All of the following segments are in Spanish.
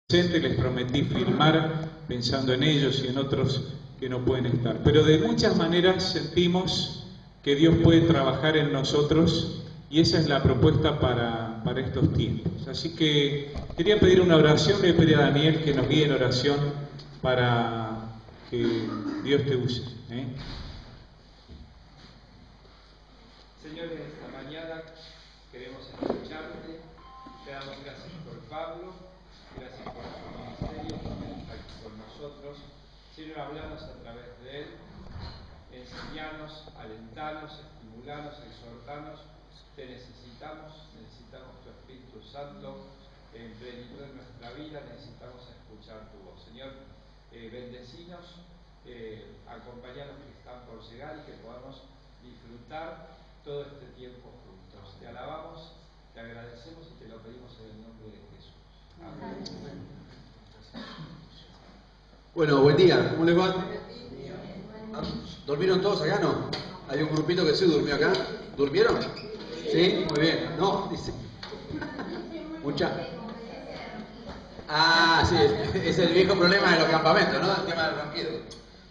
Les prometí filmar pensando en ellos y en otros que no pueden estar. Pero de muchas maneras sentimos que Dios puede trabajar en nosotros y esa es la propuesta para estos tiempos. Así que quería pedir una oración, le pedí a Daniel que nos guíe en oración para que Dios te use. Señor, en esta mañana queremos escucharte. Te damos gracias por Pablo, gracias por tu ministerio aquí con nosotros. Señor, hablanos a través de él, enseñanos, alentanos, estimularnos, exhortarnos. Te necesitamos tu Espíritu Santo en plenitud de nuestra vida, necesitamos escuchar tu voz. Señor, bendecinos, acompañanos que están por llegar y que podamos disfrutar todo este tiempo juntos. Te alabamos, te agradecemos y te lo pedimos en el nombre de Jesús. Amén. Bueno, buen día, ¿cómo les va? ¿Dormieron todos acá? No. Hay un grupito que sí durmió acá. ¿Durmieron? Sí, muy bien. No, dice. Mucha. Ah, sí, es el viejo problema de los campamentos, ¿no? El tema del ronquido.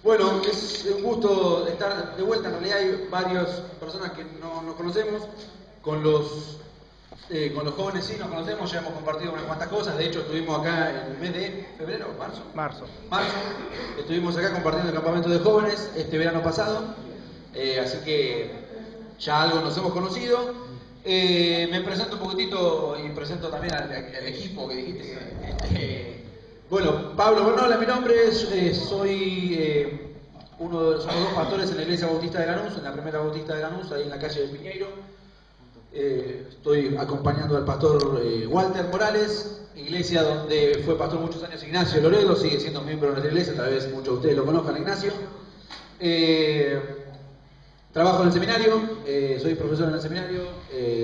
Bueno, es un gusto estar de vuelta. En realidad hay varias personas que no nos conocemos. Con los jóvenes sí nos conocemos, ya hemos compartido unas cuantas cosas. De hecho, estuvimos acá en el mes de febrero, marzo. Estuvimos acá compartiendo el campamento de jóvenes este verano pasado. Así que ya algo nos hemos conocido. Me presento un poquitito y presento también al equipo que dijiste. Bueno, Pablo Bernola, mi nombre es, somos dos pastores en la Iglesia Bautista de Lanús, en la primera Bautista de Lanús, ahí en la calle de Piñeiro. Estoy acompañando al pastor Walter Morales, iglesia donde fue pastor muchos años Ignacio Loredo, sigue siendo miembro de nuestra iglesia, tal vez muchos de ustedes lo conozcan, Ignacio. Trabajo en el seminario, soy profesor en el seminario,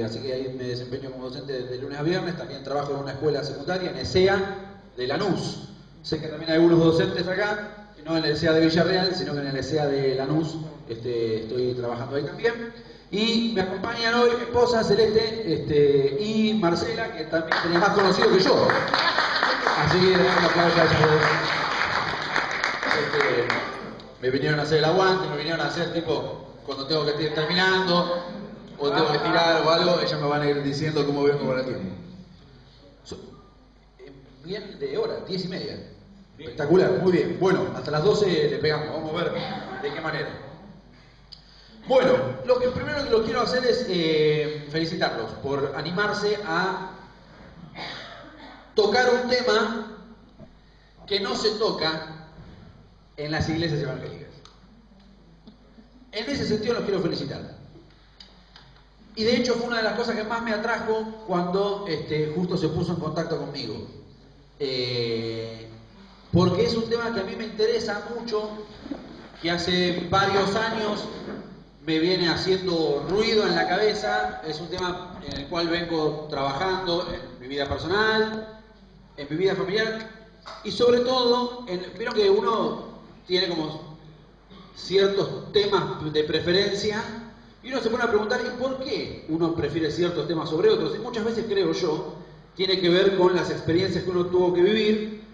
así que ahí me desempeño como docente de lunes a viernes. También trabajo en una escuela secundaria, en ESEA de Lanús. Sé que también hay algunos docentes acá, no en el ESEA de Villarreal, sino que en el ESEA de Lanús estoy trabajando ahí también. Y me acompañan hoy mi esposa Celeste y Marcela, que también tenía más conocido que yo. Así que un aplauso a ellas dos. Me vinieron a hacer el aguante, me vinieron a hacer tipo, cuando tengo que ir terminando, o tengo que tirar o algo, ellas me van a ir diciendo cómo vengo con el tiempo. Bien de hora, 10:30. Espectacular, muy bien. Bueno, hasta las 12 le pegamos, vamos a ver de qué manera. Bueno, lo primero que quiero hacer es felicitarlos por animarse a tocar un tema que no se toca en las iglesias evangélicas. En ese sentido los quiero felicitar. Y de hecho fue una de las cosas que más me atrajo cuando justo se puso en contacto conmigo. Porque es un tema que a mí me interesa mucho, que hace varios años me viene haciendo ruido en la cabeza. Es un tema en el cual vengo trabajando en mi vida personal, en mi vida familiar y sobre todo, vieron que uno tiene como ciertos temas de preferencia y uno se pone a preguntar ¿y por qué uno prefiere ciertos temas sobre otros? Y muchas veces, creo yo, tiene que ver con las experiencias que uno tuvo que vivir,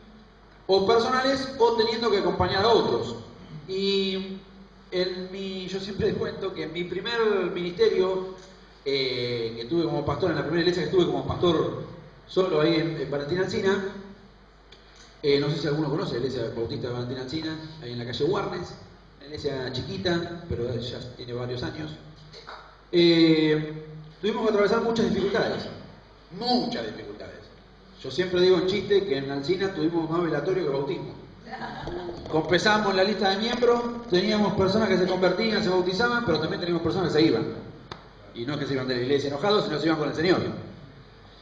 o personales o teniendo que acompañar a otros. Y yo siempre cuento que en mi primer ministerio que tuve como pastor, en la primera iglesia que estuve como pastor solo ahí en Valentín Alsina, no sé si alguno conoce la iglesia bautista de Valentín Alsina, ahí en la calle Warnes, una iglesia chiquita, pero ya tiene varios años. Tuvimos que atravesar muchas dificultades. Yo siempre digo en chiste que en Alsina tuvimos más velatorio que bautismo. Compensamos la lista de miembros, teníamos personas que se convertían, se bautizaban, pero también teníamos personas que se iban. Y no es que se iban de la iglesia enojados, sino que se iban con el Señor.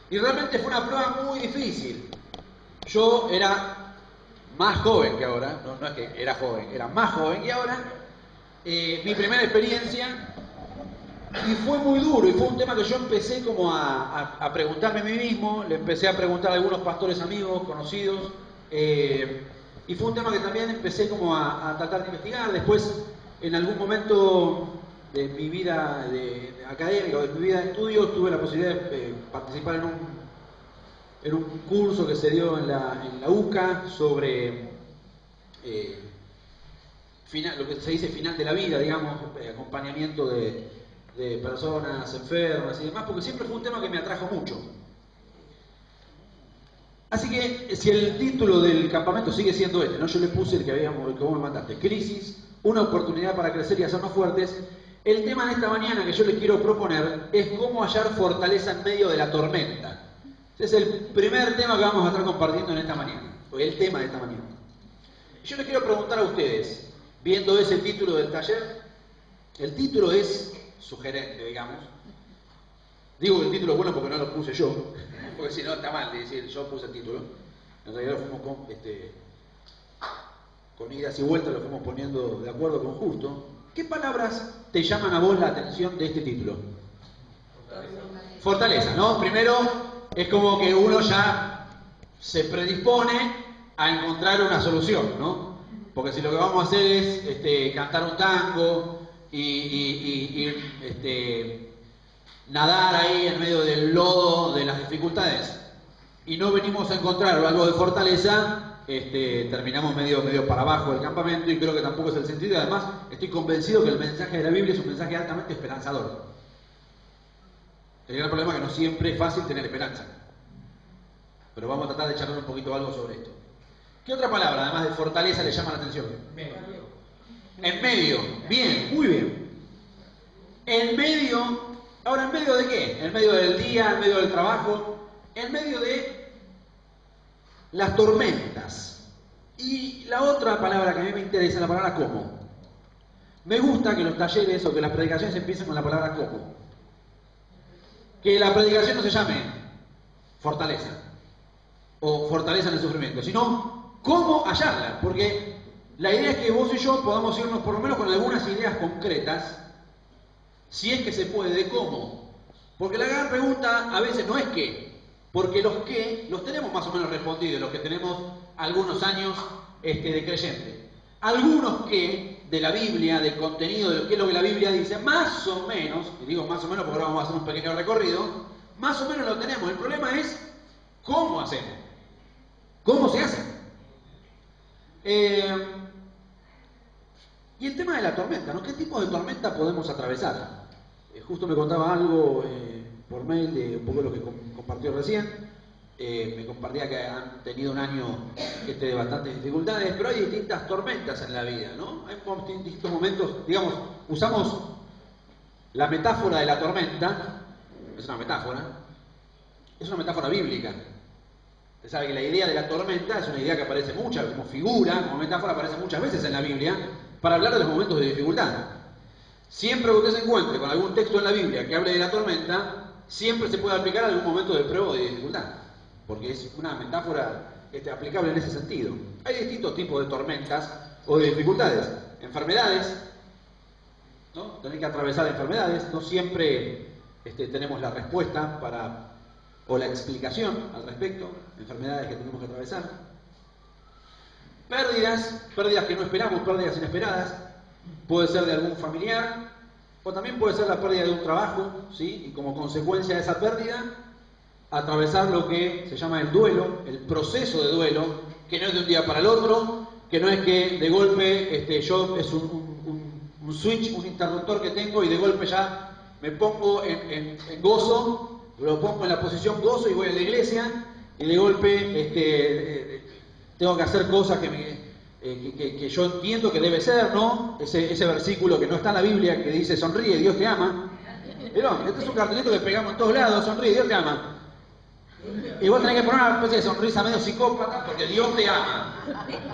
Y realmente fue una prueba muy difícil. Yo era más joven que ahora, no es que era joven, era más joven que ahora. Mi primera experiencia, y fue muy duro, y fue un tema que yo empecé como a preguntarme a mí mismo, le empecé a preguntar a algunos pastores amigos, conocidos, y fue un tema que también empecé como a tratar de investigar. Después, en algún momento de mi vida académica, de mi vida de estudios, tuve la posibilidad de participar en un curso que se dio en la UCA sobre lo que se dice final de la vida, digamos, acompañamiento de personas enfermas y demás, porque siempre fue un tema que me atrajo mucho. Así que, si el título del campamento sigue siendo este, ¿no? Yo le puse el que vos me mandaste, Crisis, una oportunidad para crecer y hacernos fuertes. El tema de esta mañana que yo les quiero proponer es cómo hallar fortaleza en medio de la tormenta. Ese es el primer tema que vamos a estar compartiendo en esta mañana, o el tema de esta mañana. Yo les quiero preguntar a ustedes, viendo ese título del taller, el título es sugerente, digamos. Digo que el título es bueno porque no lo puse yo, porque si no está mal de decir yo puse el título. En realidad lo fuimos con idas y vueltas, lo fuimos poniendo de acuerdo con Justo. ¿Qué palabras te llaman a vos la atención de este título? Fortaleza, ¿no? Primero es como que uno ya se predispone a encontrar una solución, ¿no? Porque si lo que vamos a hacer es cantar un tango y nadar ahí en medio del lodo de las dificultades y no venimos a encontrar algo de fortaleza, terminamos medio para abajo del campamento, y creo que tampoco es el sentido. Y además estoy convencido que el mensaje de la Biblia es un mensaje altamente esperanzador. El gran problema es que no siempre es fácil tener esperanza, pero vamos a tratar de charlar un poquito algo sobre esto. ¿Qué otra palabra, además de fortaleza, le llama la atención? En medio. Bien, muy bien. En medio. Ahora, ¿en medio de qué? En medio del día, en medio del trabajo, en medio de las tormentas. Y la otra palabra que a mí me interesa es la palabra cómo. Me gusta que los talleres o que las predicaciones empiecen con la palabra cómo. Que la predicación no se llame fortaleza o fortaleza en el sufrimiento, sino cómo hallarla. Porque la idea es que vos y yo podamos irnos por lo menos con algunas ideas concretas, si es que se puede, de cómo. Porque la gran pregunta a veces no es qué, porque los qué los tenemos más o menos respondidos, los que tenemos algunos años de creyente. Algunos qué de la Biblia, del contenido de qué es lo que la Biblia dice, más o menos, y digo más o menos porque ahora vamos a hacer un pequeño recorrido, más o menos lo tenemos. El problema es cómo hacemos, cómo se hace. Y el tema de la tormenta, ¿no? ¿Qué tipo de tormenta podemos atravesar? Justo me contaba algo por mail de un poco lo que compartió recién. Me compartía que han tenido un año de bastantes dificultades, pero hay distintas tormentas en la vida, ¿no? Hay distintos momentos, digamos, usamos la metáfora de la tormenta, es una metáfora bíblica. Usted sabe que la idea de la tormenta es una idea que aparece muchas, como figura, como metáfora, aparece muchas veces en la Biblia, para hablar de los momentos de dificultad. Siempre que usted se encuentre con algún texto en la Biblia que hable de la tormenta, siempre se puede aplicar a algún momento de prueba o de dificultad, porque es una metáfora aplicable en ese sentido. Hay distintos tipos de tormentas o de dificultades. Enfermedades, ¿no? Tener que atravesar enfermedades, no siempre tenemos la respuesta o la explicación al respecto, enfermedades que tenemos que atravesar. Pérdidas que no esperamos, pérdidas inesperadas, puede ser de algún familiar, o también puede ser la pérdida de un trabajo, ¿sí? Y como consecuencia de esa pérdida, atravesar lo que se llama el duelo, el proceso de duelo, que no es de un día para el otro, que no es que de golpe yo es un switch, un interruptor que tengo y de golpe ya me pongo en gozo, lo pongo en la posición gozo y voy a la iglesia y de golpe tengo que hacer cosas que yo entiendo que debe ser, ¿no? Ese versículo que no está en la Biblia que dice sonríe, Dios te ama. Pero este es un cartelito que pegamos en todos lados, sonríe, Dios te ama. Y vos tenés que poner una especie de sonrisa medio psicópata porque Dios te ama.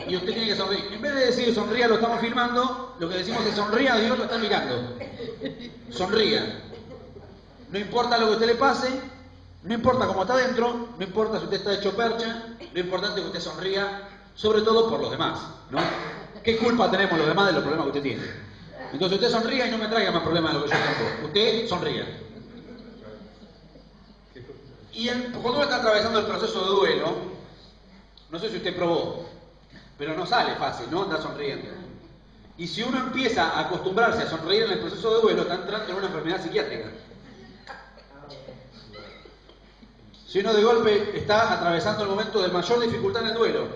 Y usted tiene que sonreír. En vez de decir sonría, lo estamos filmando, lo que decimos es sonría, Dios lo está mirando. Sonría. No importa lo que a usted le pase, no importa cómo está adentro, no importa si usted está hecho percha, lo importante es que usted sonría, sobre todo por los demás, ¿no? ¿Qué culpa tenemos los demás de los problemas que usted tiene? Entonces usted sonría y no me traiga más problemas de lo que yo tengo. Usted sonría. Y cuando uno está atravesando el proceso de duelo, no sé si usted probó, pero no sale fácil, ¿no? Andar sonriendo. Y si uno empieza a acostumbrarse a sonreír en el proceso de duelo, está entrando en una enfermedad psiquiátrica. Si uno de golpe está atravesando el momento de mayor dificultad en el duelo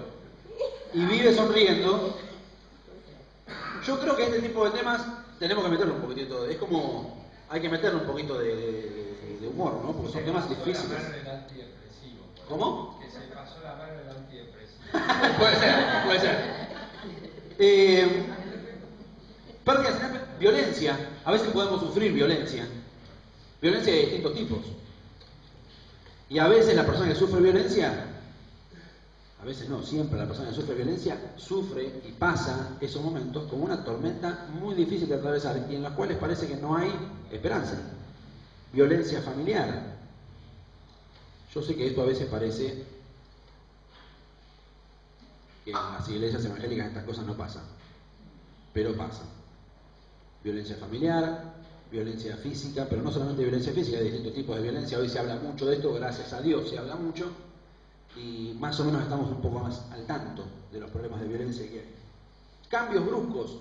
y vive sonriendo, yo creo que este tipo de temas tenemos que meterle un poquitito, es como, hay que meterle un poquito de humor, ¿no? Porque son temas difíciles. ¿Cómo? Que se pasó la mano en el antidepresivo. Puede ser. Pérdidas, violencia. A veces podemos sufrir violencia. Violencia de distintos tipos. Y a veces la persona que sufre violencia, a veces no, siempre la persona que sufre violencia sufre y pasa esos momentos como una tormenta muy difícil de atravesar y en las cuales parece que no hay esperanza. Violencia familiar. Yo sé que esto a veces parece que en las iglesias evangélicas estas cosas no pasan, pero pasan. Violencia familiar, violencia física, pero no solamente violencia física, hay distintos tipos de violencia. Hoy se habla mucho de esto, gracias a Dios se habla mucho, y más o menos estamos un poco más al tanto de los problemas de violencia que hay. Cambios bruscos.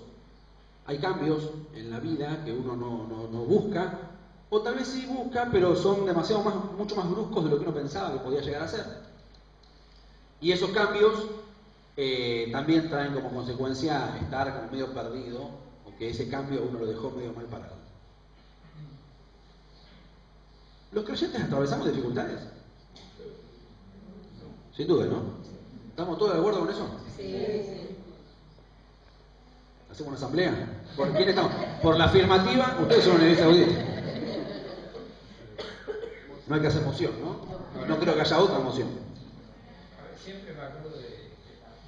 Hay cambios en la vida que uno no busca, o tal vez sí busca, pero son mucho más bruscos de lo que uno pensaba que podía llegar a ser. Y esos cambios también traen como consecuencia estar como medio perdido, o que ese cambio uno lo dejó medio mal parado. ¿Los creyentes atravesamos dificultades? Sin duda, ¿no? ¿Estamos todos de acuerdo con eso? Sí. ¿Hacemos una asamblea? ¿Por quién estamos? ¿Por la afirmativa? Ustedes son una iglesia audiencia. No hay que hacer moción, ¿no? No creo que haya otra moción. Siempre me acuerdo de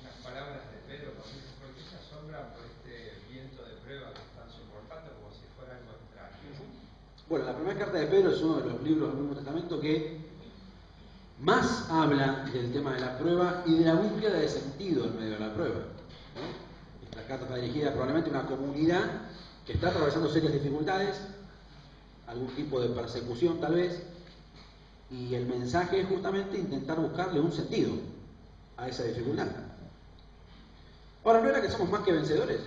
unas palabras de Pedro cuando dice: ¿por qué se asombran por este viento de prueba que están soportando como si fuera algo extraño? Bueno, la primera carta de Pedro es uno de los libros del Nuevo Testamento que más habla del tema de la prueba y de la búsqueda de sentido en medio de la prueba, ¿no? Esta carta está dirigida probablemente a una comunidad que está atravesando serias dificultades, algún tipo de persecución tal vez, y el mensaje es justamente intentar buscarle un sentido a esa dificultad. Ahora, ¿no era que somos más que vencedores?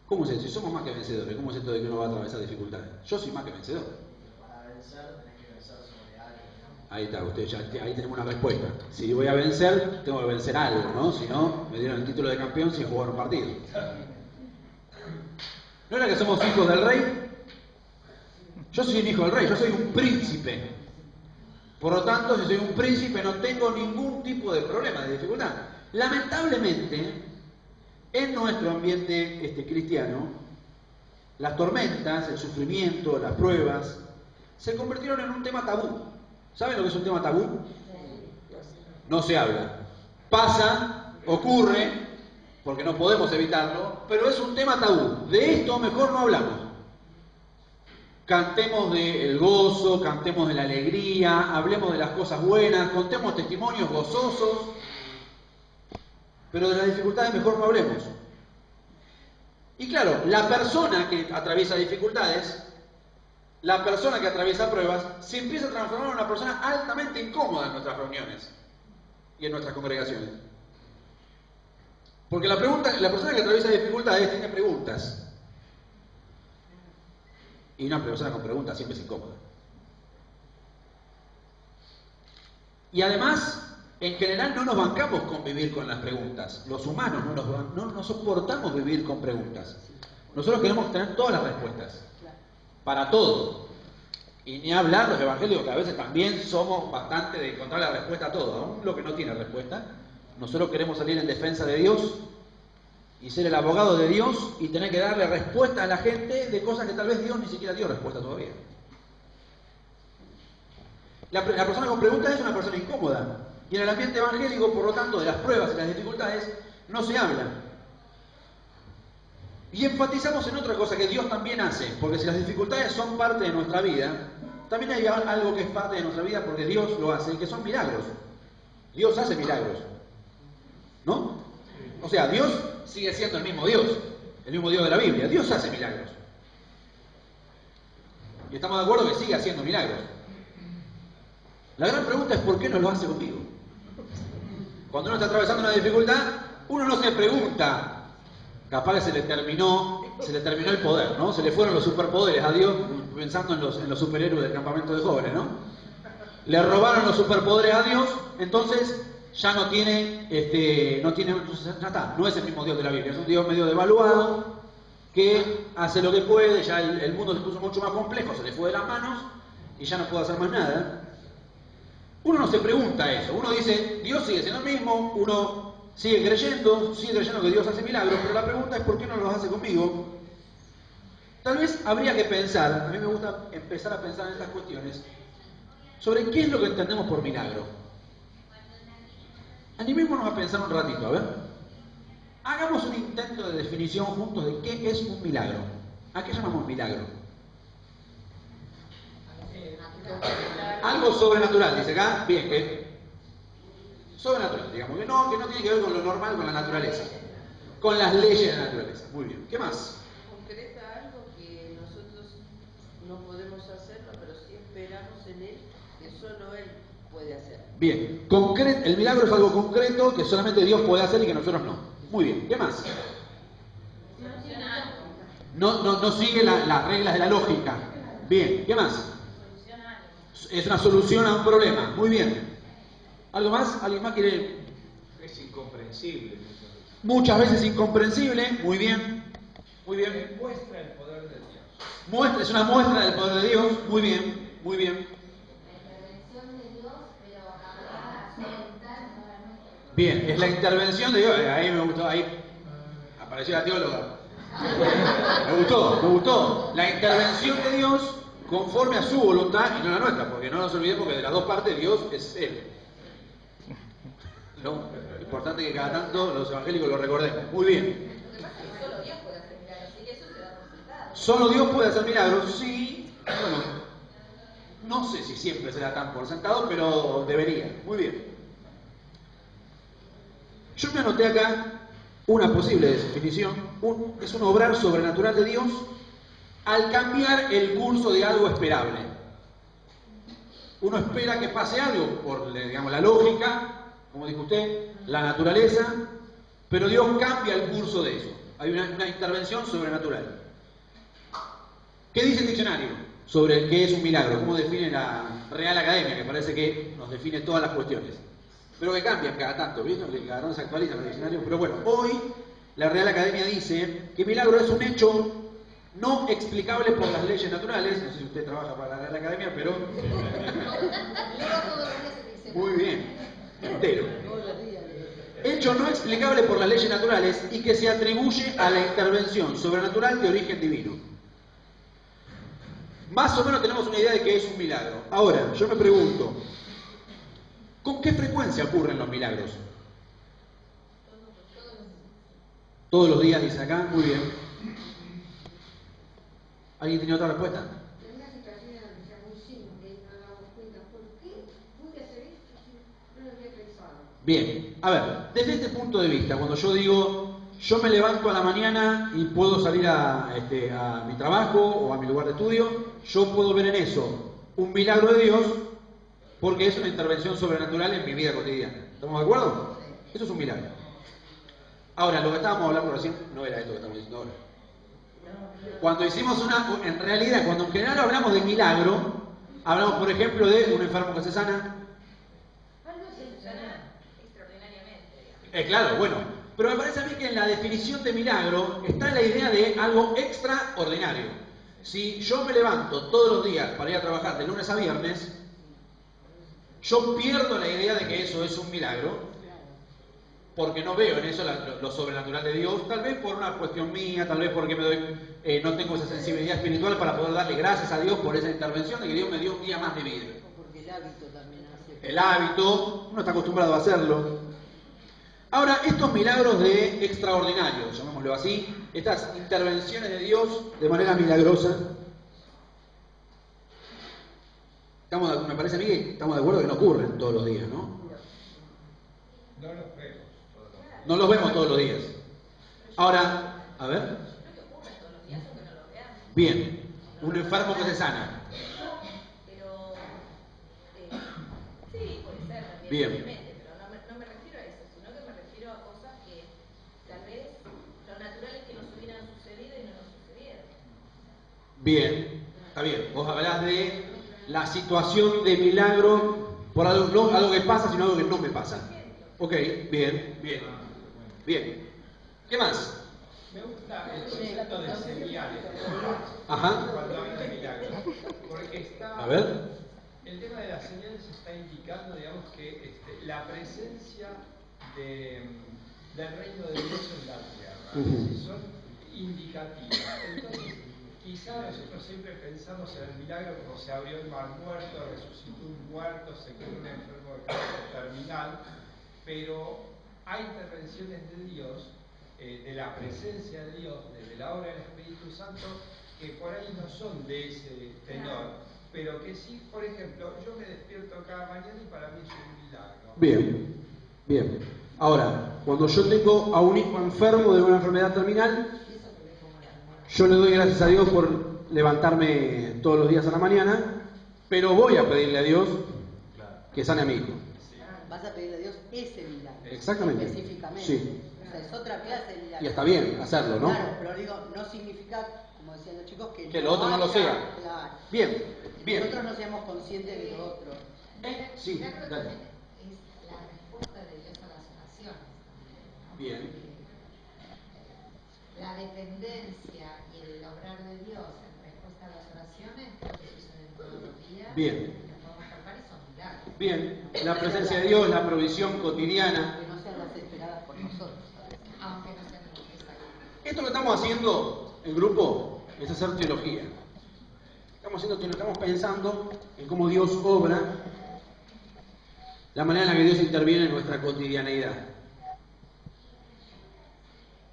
¿Cómo es eso? Si somos más que vencedores, ¿cómo es esto de que uno va a atravesar dificultades? Yo soy más que vencedor. Para vencer tenés que vencer sobre algo, ¿no? Ahí está, ahí tenemos una respuesta. Si voy a vencer, tengo que vencer algo, ¿no? Si no, me dieron el título de campeón sin jugar un partido. ¿No era que somos hijos del rey? Yo soy un hijo del rey, yo soy un príncipe. Por lo tanto, si soy un príncipe, no tengo ningún tipo de problema, de dificultad. Lamentablemente, en nuestro ambiente cristiano, las tormentas, el sufrimiento, las pruebas, se convirtieron en un tema tabú. ¿Saben lo que es un tema tabú? No se habla. Pasa, ocurre, porque no podemos evitarlo, pero es un tema tabú. De esto mejor no hablamos. Cantemos del gozo, cantemos de la alegría, hablemos de las cosas buenas, contemos testimonios gozosos, pero de las dificultades mejor no hablemos. Y claro, la persona que atraviesa dificultades, la persona que atraviesa pruebas, se empieza a transformar en una persona altamente incómoda en nuestras reuniones y en nuestras congregaciones. Porque la persona que atraviesa dificultades tiene preguntas. Y una persona con preguntas siempre es incómoda. Y además, en general no nos bancamos con vivir con las preguntas. Los humanos no nos soportamos vivir con preguntas. Nosotros queremos tener todas las respuestas. Para todo. Y ni hablar los evangélicos, que a veces también somos bastante de encontrar la respuesta a todo, aún lo que no tiene respuesta. Nosotros queremos salir en defensa de Dios y ser el abogado de Dios y tener que darle respuesta a la gente de cosas que tal vez Dios ni siquiera dio respuesta todavía. La persona con preguntas es una persona incómoda. Y en el ambiente evangélico, por lo tanto, de las pruebas y las dificultades, no se habla. Y enfatizamos en otra cosa que Dios también hace, porque si las dificultades son parte de nuestra vida, también hay algo que es parte de nuestra vida porque Dios lo hace, que son milagros. Dios hace milagros, ¿no? O sea, Dios sigue siendo el mismo Dios de la Biblia. Dios hace milagros. Y estamos de acuerdo que sigue haciendo milagros. La gran pregunta es ¿por qué no lo hace conmigo? Cuando uno está atravesando una dificultad, uno no se pregunta, capaz que se le terminó el poder, ¿no? Se le fueron los superpoderes a Dios, pensando en los superhéroes del campamento de jóvenes, ¿no? Le robaron los superpoderes a Dios, entonces ya no tiene, ya está, no es el mismo Dios de la Biblia, es un Dios medio devaluado, que hace lo que puede, ya el mundo se puso mucho más complejo, se le fue de las manos y ya no puede hacer más nada. Uno no se pregunta eso, uno dice, Dios sigue siendo el mismo, uno sigue creyendo que Dios hace milagros, pero la pregunta es ¿por qué no los hace conmigo? Tal vez habría que pensar, a mí me gusta empezar a pensar en estas cuestiones, sobre qué es lo que entendemos por milagro. Animémonos a pensar un ratito, a ver. Hagamos un intento de definición juntos de qué es un milagro. ¿A qué llamamos milagro? Algo sobrenatural, dice acá. Bien, sobrenatural, digamos, que no tiene que ver con lo normal, con la naturaleza. Con las leyes de la naturaleza. Muy bien. ¿Qué más? Concreta algo que nosotros no podemos hacerlo, pero sí esperamos en Él, que solo Él puede hacer. Bien. El milagro es algo concreto que solamente Dios puede hacer y que nosotros no. Muy bien. ¿Qué más? No sigue las reglas de la lógica. Bien. ¿Qué más? Es una solución a un problema. Muy bien. ¿Algo más? ¿Alguien más quiere? Es incomprensible. Muchas veces incomprensible. Muy bien. Muy bien. Muestra el poder de Dios. Es una muestra del poder de Dios. Muy bien. Muy bien. Bien, es la intervención de Dios. Ahí me gustó. Ahí apareció la teóloga. Me gustó. La intervención de Dios conforme a su voluntad y no la nuestra, porque no nos olvidemos que de las dos partes Dios es Él. ¿No? Es importante que cada tanto los evangélicos lo recordemos. Muy bien. Solo Dios puede hacer milagros, sí. Bueno, no sé si siempre se da tan por sentado, pero debería. Muy bien. Yo me anoté acá una posible definición. Es un obrar sobrenatural de Dios al cambiar el curso de algo esperable. Uno espera que pase algo por, digamos, la lógica, como dijo usted, la naturaleza, pero Dios cambia el curso de eso. Hay una intervención sobrenatural. ¿Qué dice el diccionario sobre qué es un milagro? ¿Cómo define la Real Academia, que parece que nos define todas las cuestiones? Pero que cambian cada tanto, ¿viste? Cada tanto se actualizan los diccionarios. Pero bueno, hoy la Real Academia dice que milagro es un hecho no explicable por las leyes naturales. No sé si usted trabaja para la Real Academia, pero... Muy bien, entero. Hecho no explicable por las leyes naturales y que se atribuye a la intervención sobrenatural de origen divino. Más o menos tenemos una idea de qué es un milagro. Ahora, yo me pregunto, ¿con qué frecuencia ocurren los milagros? Todos los días, dice acá. Muy bien. ¿Alguien tiene otra respuesta? En una situación donde sea muy simple, no nos damos cuenta, ¿por qué pude hacer esto si no lo había pensado? Bien, a ver, desde este punto de vista, cuando yo digo, yo me levanto a la mañana y puedo salir a mi trabajo o a mi lugar de estudio, yo puedo ver en eso un milagro de Dios porque es una intervención sobrenatural en mi vida cotidiana. ¿Estamos de acuerdo? Eso es un milagro. Ahora, lo que estábamos hablando recién no era esto que estamos diciendo ahora. Cuando hicimos en realidad, cuando en general hablamos de milagro, hablamos, por ejemplo, de un enfermo que se sana. Claro, bueno, pero me parece a mí que en la definición de milagro está la idea de algo extraordinario. Si yo me levanto todos los días para ir a trabajar de lunes a viernes, yo pierdo la idea de que eso es un milagro, porque no veo en eso lo sobrenatural de Dios, tal vez por una cuestión mía, tal vez porque no tengo esa sensibilidad espiritual para poder darle gracias a Dios por esa intervención de que Dios me dio un día más de vida. Porque el hábito también hace. El hábito, uno está acostumbrado a hacerlo. Ahora, estos milagros de extraordinarios, llamémoslo así, estas intervenciones de Dios de manera milagrosa, me parece a mí que estamos de acuerdo que no ocurren todos los días, ¿no? No los vemos. No los vemos todos los días. Ahora, a ver. Bien, un enfermo que se sana. Pero sí, puede ser también, Bien. obviamente, pero no me refiero a eso, sino que me refiero a cosas que tal vez lo natural es que nos hubieran sucedido y no nos sucedieron. Bien. Está bien, vos hablás de la situación de milagro por algo, no algo que pasa, sino algo que no me pasa. Ok, bien, bien, bien. ¿Qué más? Me gusta el concepto de señales Ajá. cuando habla de milagros, porque está, A ver. el tema de las señales está indicando, digamos, que la presencia del reino de Dios en la tierra, es decir, son indicativas. Entonces, quizá nosotros siempre pensamos en el milagro como se abrió el mar muerto, resucitó un muerto, se curó un enfermo de cáncer terminal, pero hay intervenciones de Dios, de la presencia de Dios, desde la obra del Espíritu Santo, que por ahí no son de ese tenor, pero que sí, por ejemplo, yo me despierto cada mañana y para mí es un milagro. Bien, bien. Ahora, cuando yo tengo a un hijo enfermo de una enfermedad terminal, yo le doy gracias a Dios por levantarme todos los días a la mañana, pero voy a pedirle a Dios que sane a mi hijo. Vas a pedirle a Dios ese milagro. Exactamente. Específicamente. Sí. O sea, es otra clase de milagro. Y está bien hacerlo, ¿no? Claro, pero digo, no significa, como decían los chicos, que lo otro no lo haya, sea. Claro. Bien, bien. Nosotros no seamos conscientes de lo otro. Sí, Milagro dale. también es la respuesta de Dios a las oraciones. ¿No? Bien. La dependencia y el obrar de Dios en respuesta a las oraciones creo que suceden todos los días. Bien. Lo podemos palpar y son milagros. Bien. La presencia de Dios, la provisión cotidiana. Que no sean las esperadas por nosotros. Aunque no sean necesarias. Esto que estamos haciendo en grupo es hacer teología. Estamos pensando en cómo Dios obra, la manera en la que Dios interviene en nuestra cotidianeidad.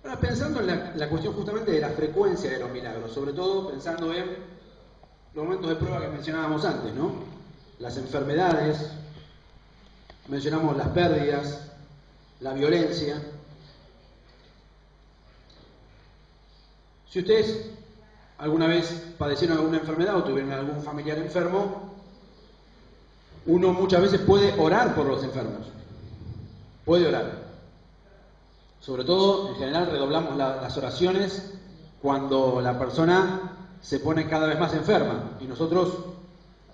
Ahora, pensando en la cuestión justamente de la frecuencia de los milagros, sobre todo pensando en los momentos de prueba que mencionábamos antes, ¿no? Las enfermedades, mencionamos las pérdidas, la violencia. Si ustedes alguna vez padecieron alguna enfermedad o tuvieron algún familiar enfermo, uno muchas veces puede orar por los enfermos. Puede orar. Sobre todo, en general, redoblamos las oraciones cuando la persona se pone cada vez más enferma y nosotros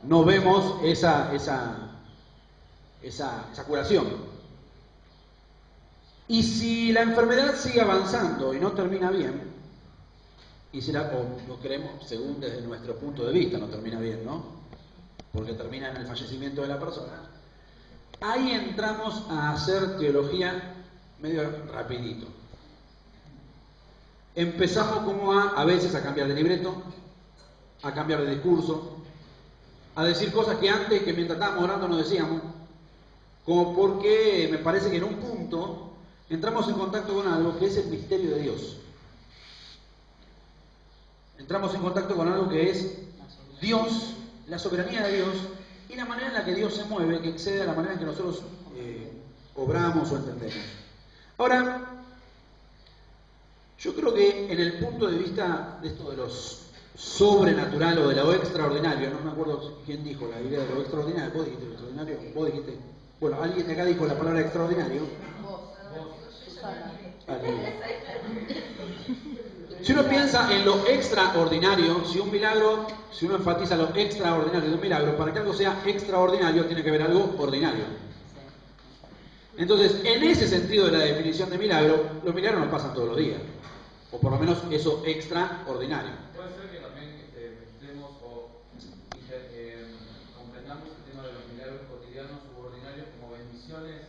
no vemos esa curación. Y si la enfermedad sigue avanzando y no termina bien, y si no queremos, según desde nuestro punto de vista, no termina bien, ¿no? Porque termina en el fallecimiento de la persona. Ahí entramos a hacer teología medio rapidito. Empezamos como a veces a cambiar de libreto, a cambiar de discurso, a decir cosas que antes, que mientras estábamos orando no decíamos, como porque me parece que en un punto entramos en contacto con algo que es el misterio de Dios. Entramos en contacto con algo que es Dios, la soberanía de Dios y la manera en la que Dios se mueve, que excede a la manera en que nosotros obramos o entendemos. Ahora, yo creo que en el punto de vista de esto de lo sobrenatural o de lo extraordinario, no me acuerdo quién dijo la idea de lo extraordinario, vos dijiste lo extraordinario, vos dijiste, bueno, alguien de acá dijo la palabra extraordinario. Si uno piensa en lo extraordinario, si uno enfatiza lo extraordinario de un milagro, para que algo sea extraordinario tiene que haber algo ordinario. Entonces, en ese sentido de la definición de milagro, los milagros no pasan todos los días, o por lo menos eso extraordinario. Puede ser que también mezclemos o comprendamos el tema de los milagros cotidianos u ordinarios como bendiciones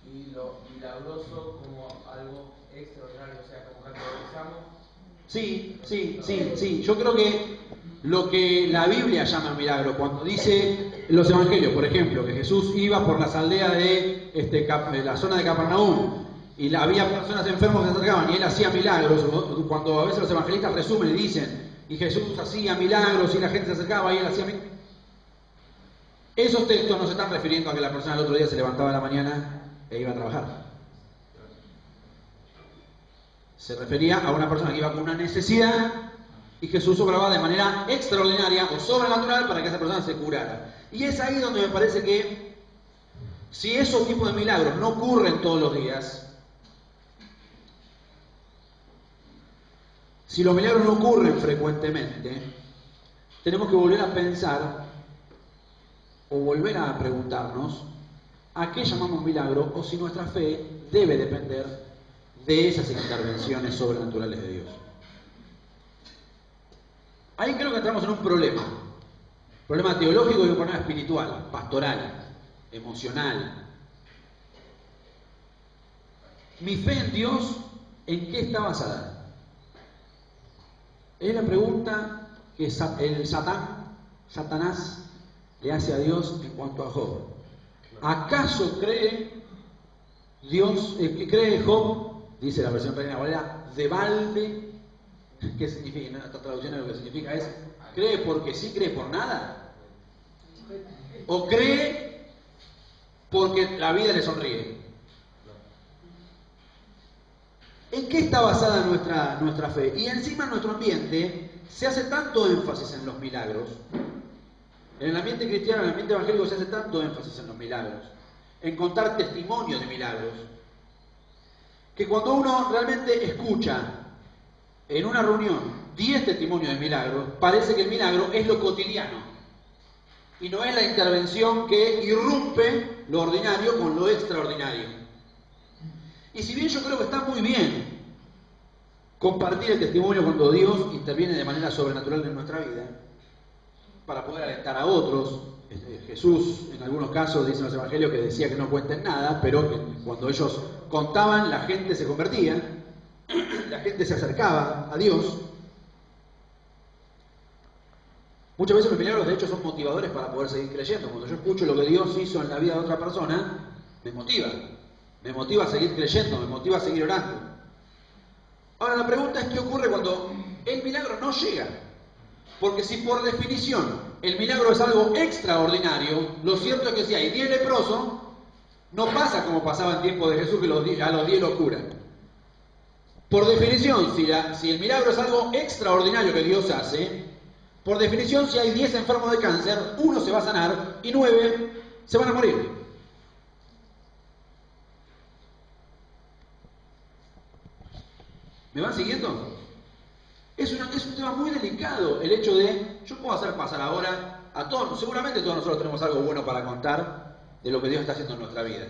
y lo milagroso como algo extraordinario, o sea, como categorizamos. Sí. Yo creo que lo que la Biblia llama milagro, cuando dice en los evangelios, por ejemplo, que Jesús iba por las aldeas de la zona de Capernaum y había personas enfermas que se acercaban y él hacía milagros, cuando a veces los evangelistas resumen y dicen, y Jesús hacía milagros y la gente se acercaba y él hacía milagros. Esos textos no se están refiriendo a que la persona el otro día se levantaba a la mañana e iba a trabajar. Se refería a una persona que iba con una necesidad y Jesús obraba de manera extraordinaria o sobrenatural para que esa persona se curara. Y es ahí donde me parece que si esos tipos de milagros no ocurren todos los días, si los milagros no ocurren frecuentemente, tenemos que volver a pensar o volver a preguntarnos a qué llamamos milagro o si nuestra fe debe depender de esas intervenciones sobrenaturales de Dios. Ahí creo que entramos en un problema teológico y un problema espiritual, pastoral, emocional. Mi fe en Dios, ¿en qué está basada? Es la pregunta que el Satanás le hace a Dios en cuanto a Job. ¿Acaso cree Dios, que cree Job, dice la versión Reina Valera, de balde? ¿Qué significa? En esta traducción lo que significa es, ¿cree porque sí, cree por nada? ¿O cree porque la vida le sonríe? ¿En qué está basada nuestra fe? Y encima en nuestro ambiente se hace tanto énfasis en los milagros. En el ambiente cristiano, en el ambiente evangélico se hace tanto énfasis en los milagros, en contar testimonios de milagros, que cuando uno realmente escucha en una reunión 10 testimonios de milagros, parece que el milagro es lo cotidiano y no es la intervención que irrumpe lo ordinario con lo extraordinario. Y si bien yo creo que está muy bien compartir el testimonio cuando Dios interviene de manera sobrenatural en nuestra vida, para poder alentar a otros. Jesús, en algunos casos, dicen los evangelios que decía que no cuenten nada, pero que cuando ellos contaban, la gente se convertía, la gente se acercaba a Dios. Muchas veces los milagros, de hecho, son motivadores para poder seguir creyendo. Cuando yo escucho lo que Dios hizo en la vida de otra persona, me motiva a seguir creyendo, me motiva a seguir orando. Ahora la pregunta es, ¿qué ocurre cuando el milagro no llega? Porque si por definición el milagro es algo extraordinario, lo cierto es que si hay 10 leprosos, no pasa como pasaba en tiempo de Jesús, que a los 10 los curan. Por definición, si el milagro es algo extraordinario que Dios hace, por definición, si hay 10 enfermos de cáncer, 1 se va a sanar y 9 se van a morir. ¿Me van siguiendo? Es un tema muy delicado el hecho de, yo puedo hacer pasar ahora a todos, seguramente todos nosotros tenemos algo bueno para contar de lo que Dios está haciendo en nuestra vida.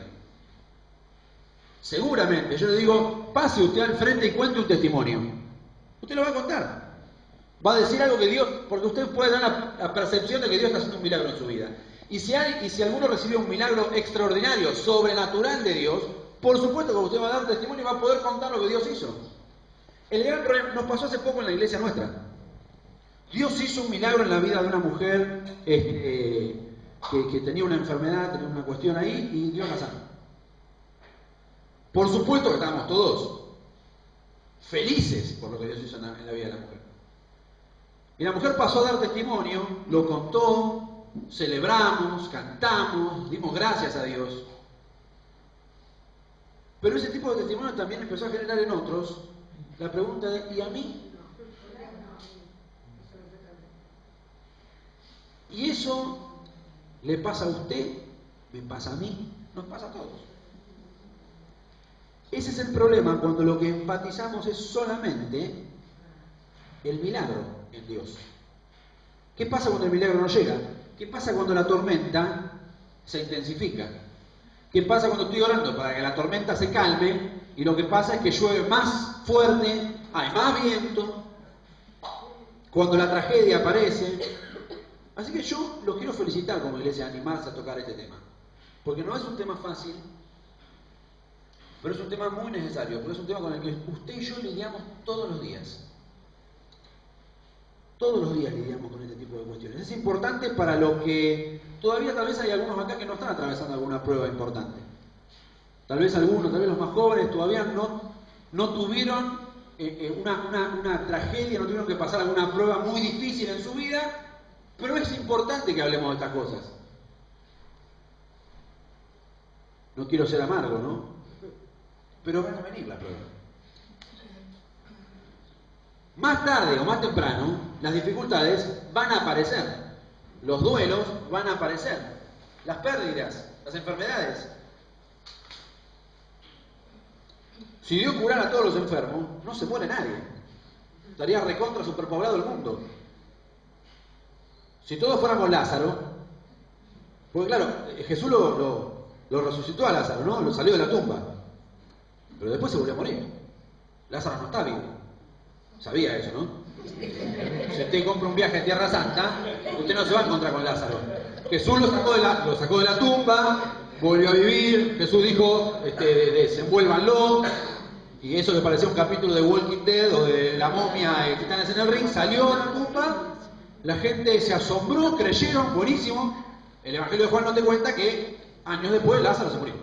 Seguramente, yo le digo, pase usted al frente y cuente un testimonio. Usted lo va a contar. Va a decir algo que Dios, porque usted puede dar la percepción de que Dios está haciendo un milagro en su vida. Y si alguno recibe un milagro extraordinario, sobrenatural de Dios, por supuesto que usted va a dar testimonio y va a poder contar lo que Dios hizo. El gran problema nos pasó hace poco en la iglesia nuestra. Dios hizo un milagro en la vida de una mujer que tenía una enfermedad, tenía una cuestión ahí, y Dios la sanó. Por supuesto que estábamos todos felices por lo que Dios hizo en la vida de la mujer. Y la mujer pasó a dar testimonio, lo contó, celebramos, cantamos, dimos gracias a Dios. Pero ese tipo de testimonio también empezó a generar en otros la pregunta de, ¿y a mí? Y eso le pasa a usted, me pasa a mí, nos pasa a todos. Ese es el problema cuando lo que enfatizamos es solamente el milagro en Dios. ¿Qué pasa cuando el milagro no llega? ¿Qué pasa cuando la tormenta se intensifica? ¿Qué pasa cuando estoy orando para que la tormenta se calme y lo que pasa es que llueve más fuerte, hay más viento, cuando la tragedia aparece? Así que yo los quiero felicitar como iglesia, animarse a tocar este tema, porque no es un tema fácil, pero es un tema muy necesario, porque es un tema con el que usted y yo lidiamos todos los días. Todos los días lidiamos con este tipo de cuestiones. Es importante para los que todavía tal vez hay algunos acá que no están atravesando alguna prueba importante. Tal vez algunos, tal vez los más jóvenes todavía no tuvieron una tragedia, no tuvieron que pasar alguna prueba muy difícil en su vida, pero es importante que hablemos de estas cosas. No quiero ser amargo, ¿no? Pero van a venir las pruebas. Más tarde o más temprano, las dificultades van a aparecer. Los duelos van a aparecer. Las pérdidas, las enfermedades. Si Dios curara a todos los enfermos, no se muere nadie. Estaría recontra superpoblado el mundo. Si todos fuéramos Lázaro, porque claro, Jesús lo resucitó a Lázaro, ¿no? Lo salió de la tumba, pero después se volvió a morir. Lázaro no está vivo. Sabía eso, ¿no? Si usted compra un viaje a Tierra Santa, usted no se va a encontrar con Lázaro. Jesús lo sacó de la tumba, volvió a vivir. Jesús dijo, desenvuélvanlo. Y eso que parecía un capítulo de Walking Dead o de La Momia, Titanes en el Ring, salió de la tumba. La gente se asombró, creyeron, buenísimo. El Evangelio de Juan no te cuenta que años después Lázaro se murió.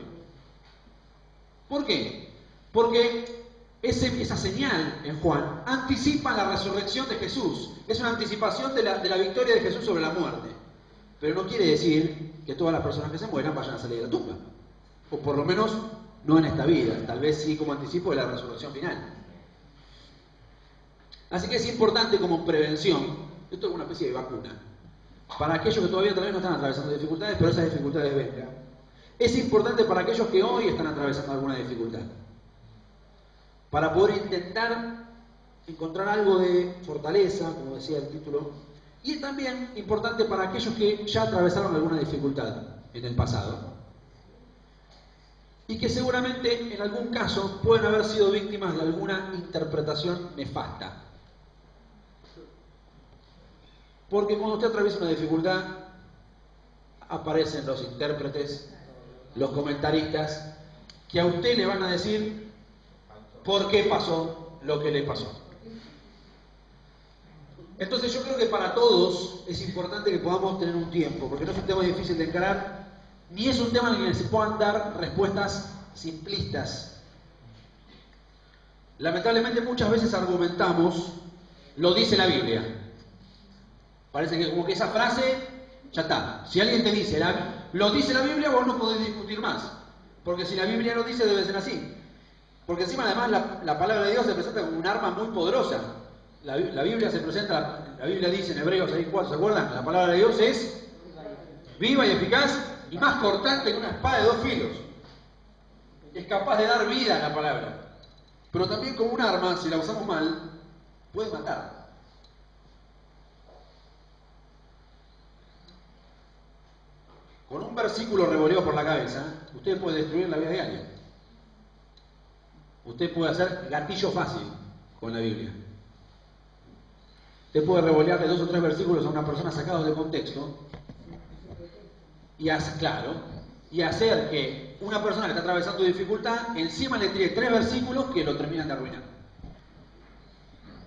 ¿Por qué? Porque esa señal en Juan anticipa la resurrección de Jesús. Es una anticipación de la victoria de Jesús sobre la muerte. Pero no quiere decir que todas las personas que se mueran vayan a salir de la tumba. O por lo menos no en esta vida. Tal vez sí como anticipo de la resurrección final. Así que es importante como prevención. Esto es una especie de vacuna. Para aquellos que todavía tal vez no están atravesando dificultades, pero esas dificultades vengan. Es importante para aquellos que hoy están atravesando alguna dificultad. Para poder intentar encontrar algo de fortaleza, como decía el título. Y es también importante para aquellos que ya atravesaron alguna dificultad en el pasado. Y que seguramente en algún caso pueden haber sido víctimas de alguna interpretación nefasta. Porque cuando usted atraviesa una dificultad, aparecen los intérpretes, los comentaristas, que a usted le van a decir por qué pasó lo que le pasó. Entonces yo creo que para todos es importante que podamos tener un tiempo, porque no es un tema difícil de encarar, ni es un tema en el que se puedan dar respuestas simplistas. Lamentablemente muchas veces argumentamos, lo dice la Biblia. Parece que como que esa frase, ya está. Si alguien te dice, lo dice la Biblia, vos no podés discutir más. Porque si la Biblia lo dice, debe ser así. Porque encima además la palabra de Dios se presenta como un arma muy poderosa. La Biblia se presenta, la Biblia dice en Hebreos 6:4, ¿se acuerdan? La palabra de Dios es viva y eficaz y más cortante que una espada de 2 filos. Es capaz de dar vida a la palabra. Pero también como un arma, si la usamos mal, puede matar. Con un versículo revoleado por la cabeza, usted puede destruir la vida de alguien. Usted puede hacer gatillo fácil con la Biblia. Usted puede revolearle 2 o 3 versículos a una persona sacados de contexto y hacer que una persona que está atravesando dificultad encima le tire 3 versículos que lo terminan de arruinar.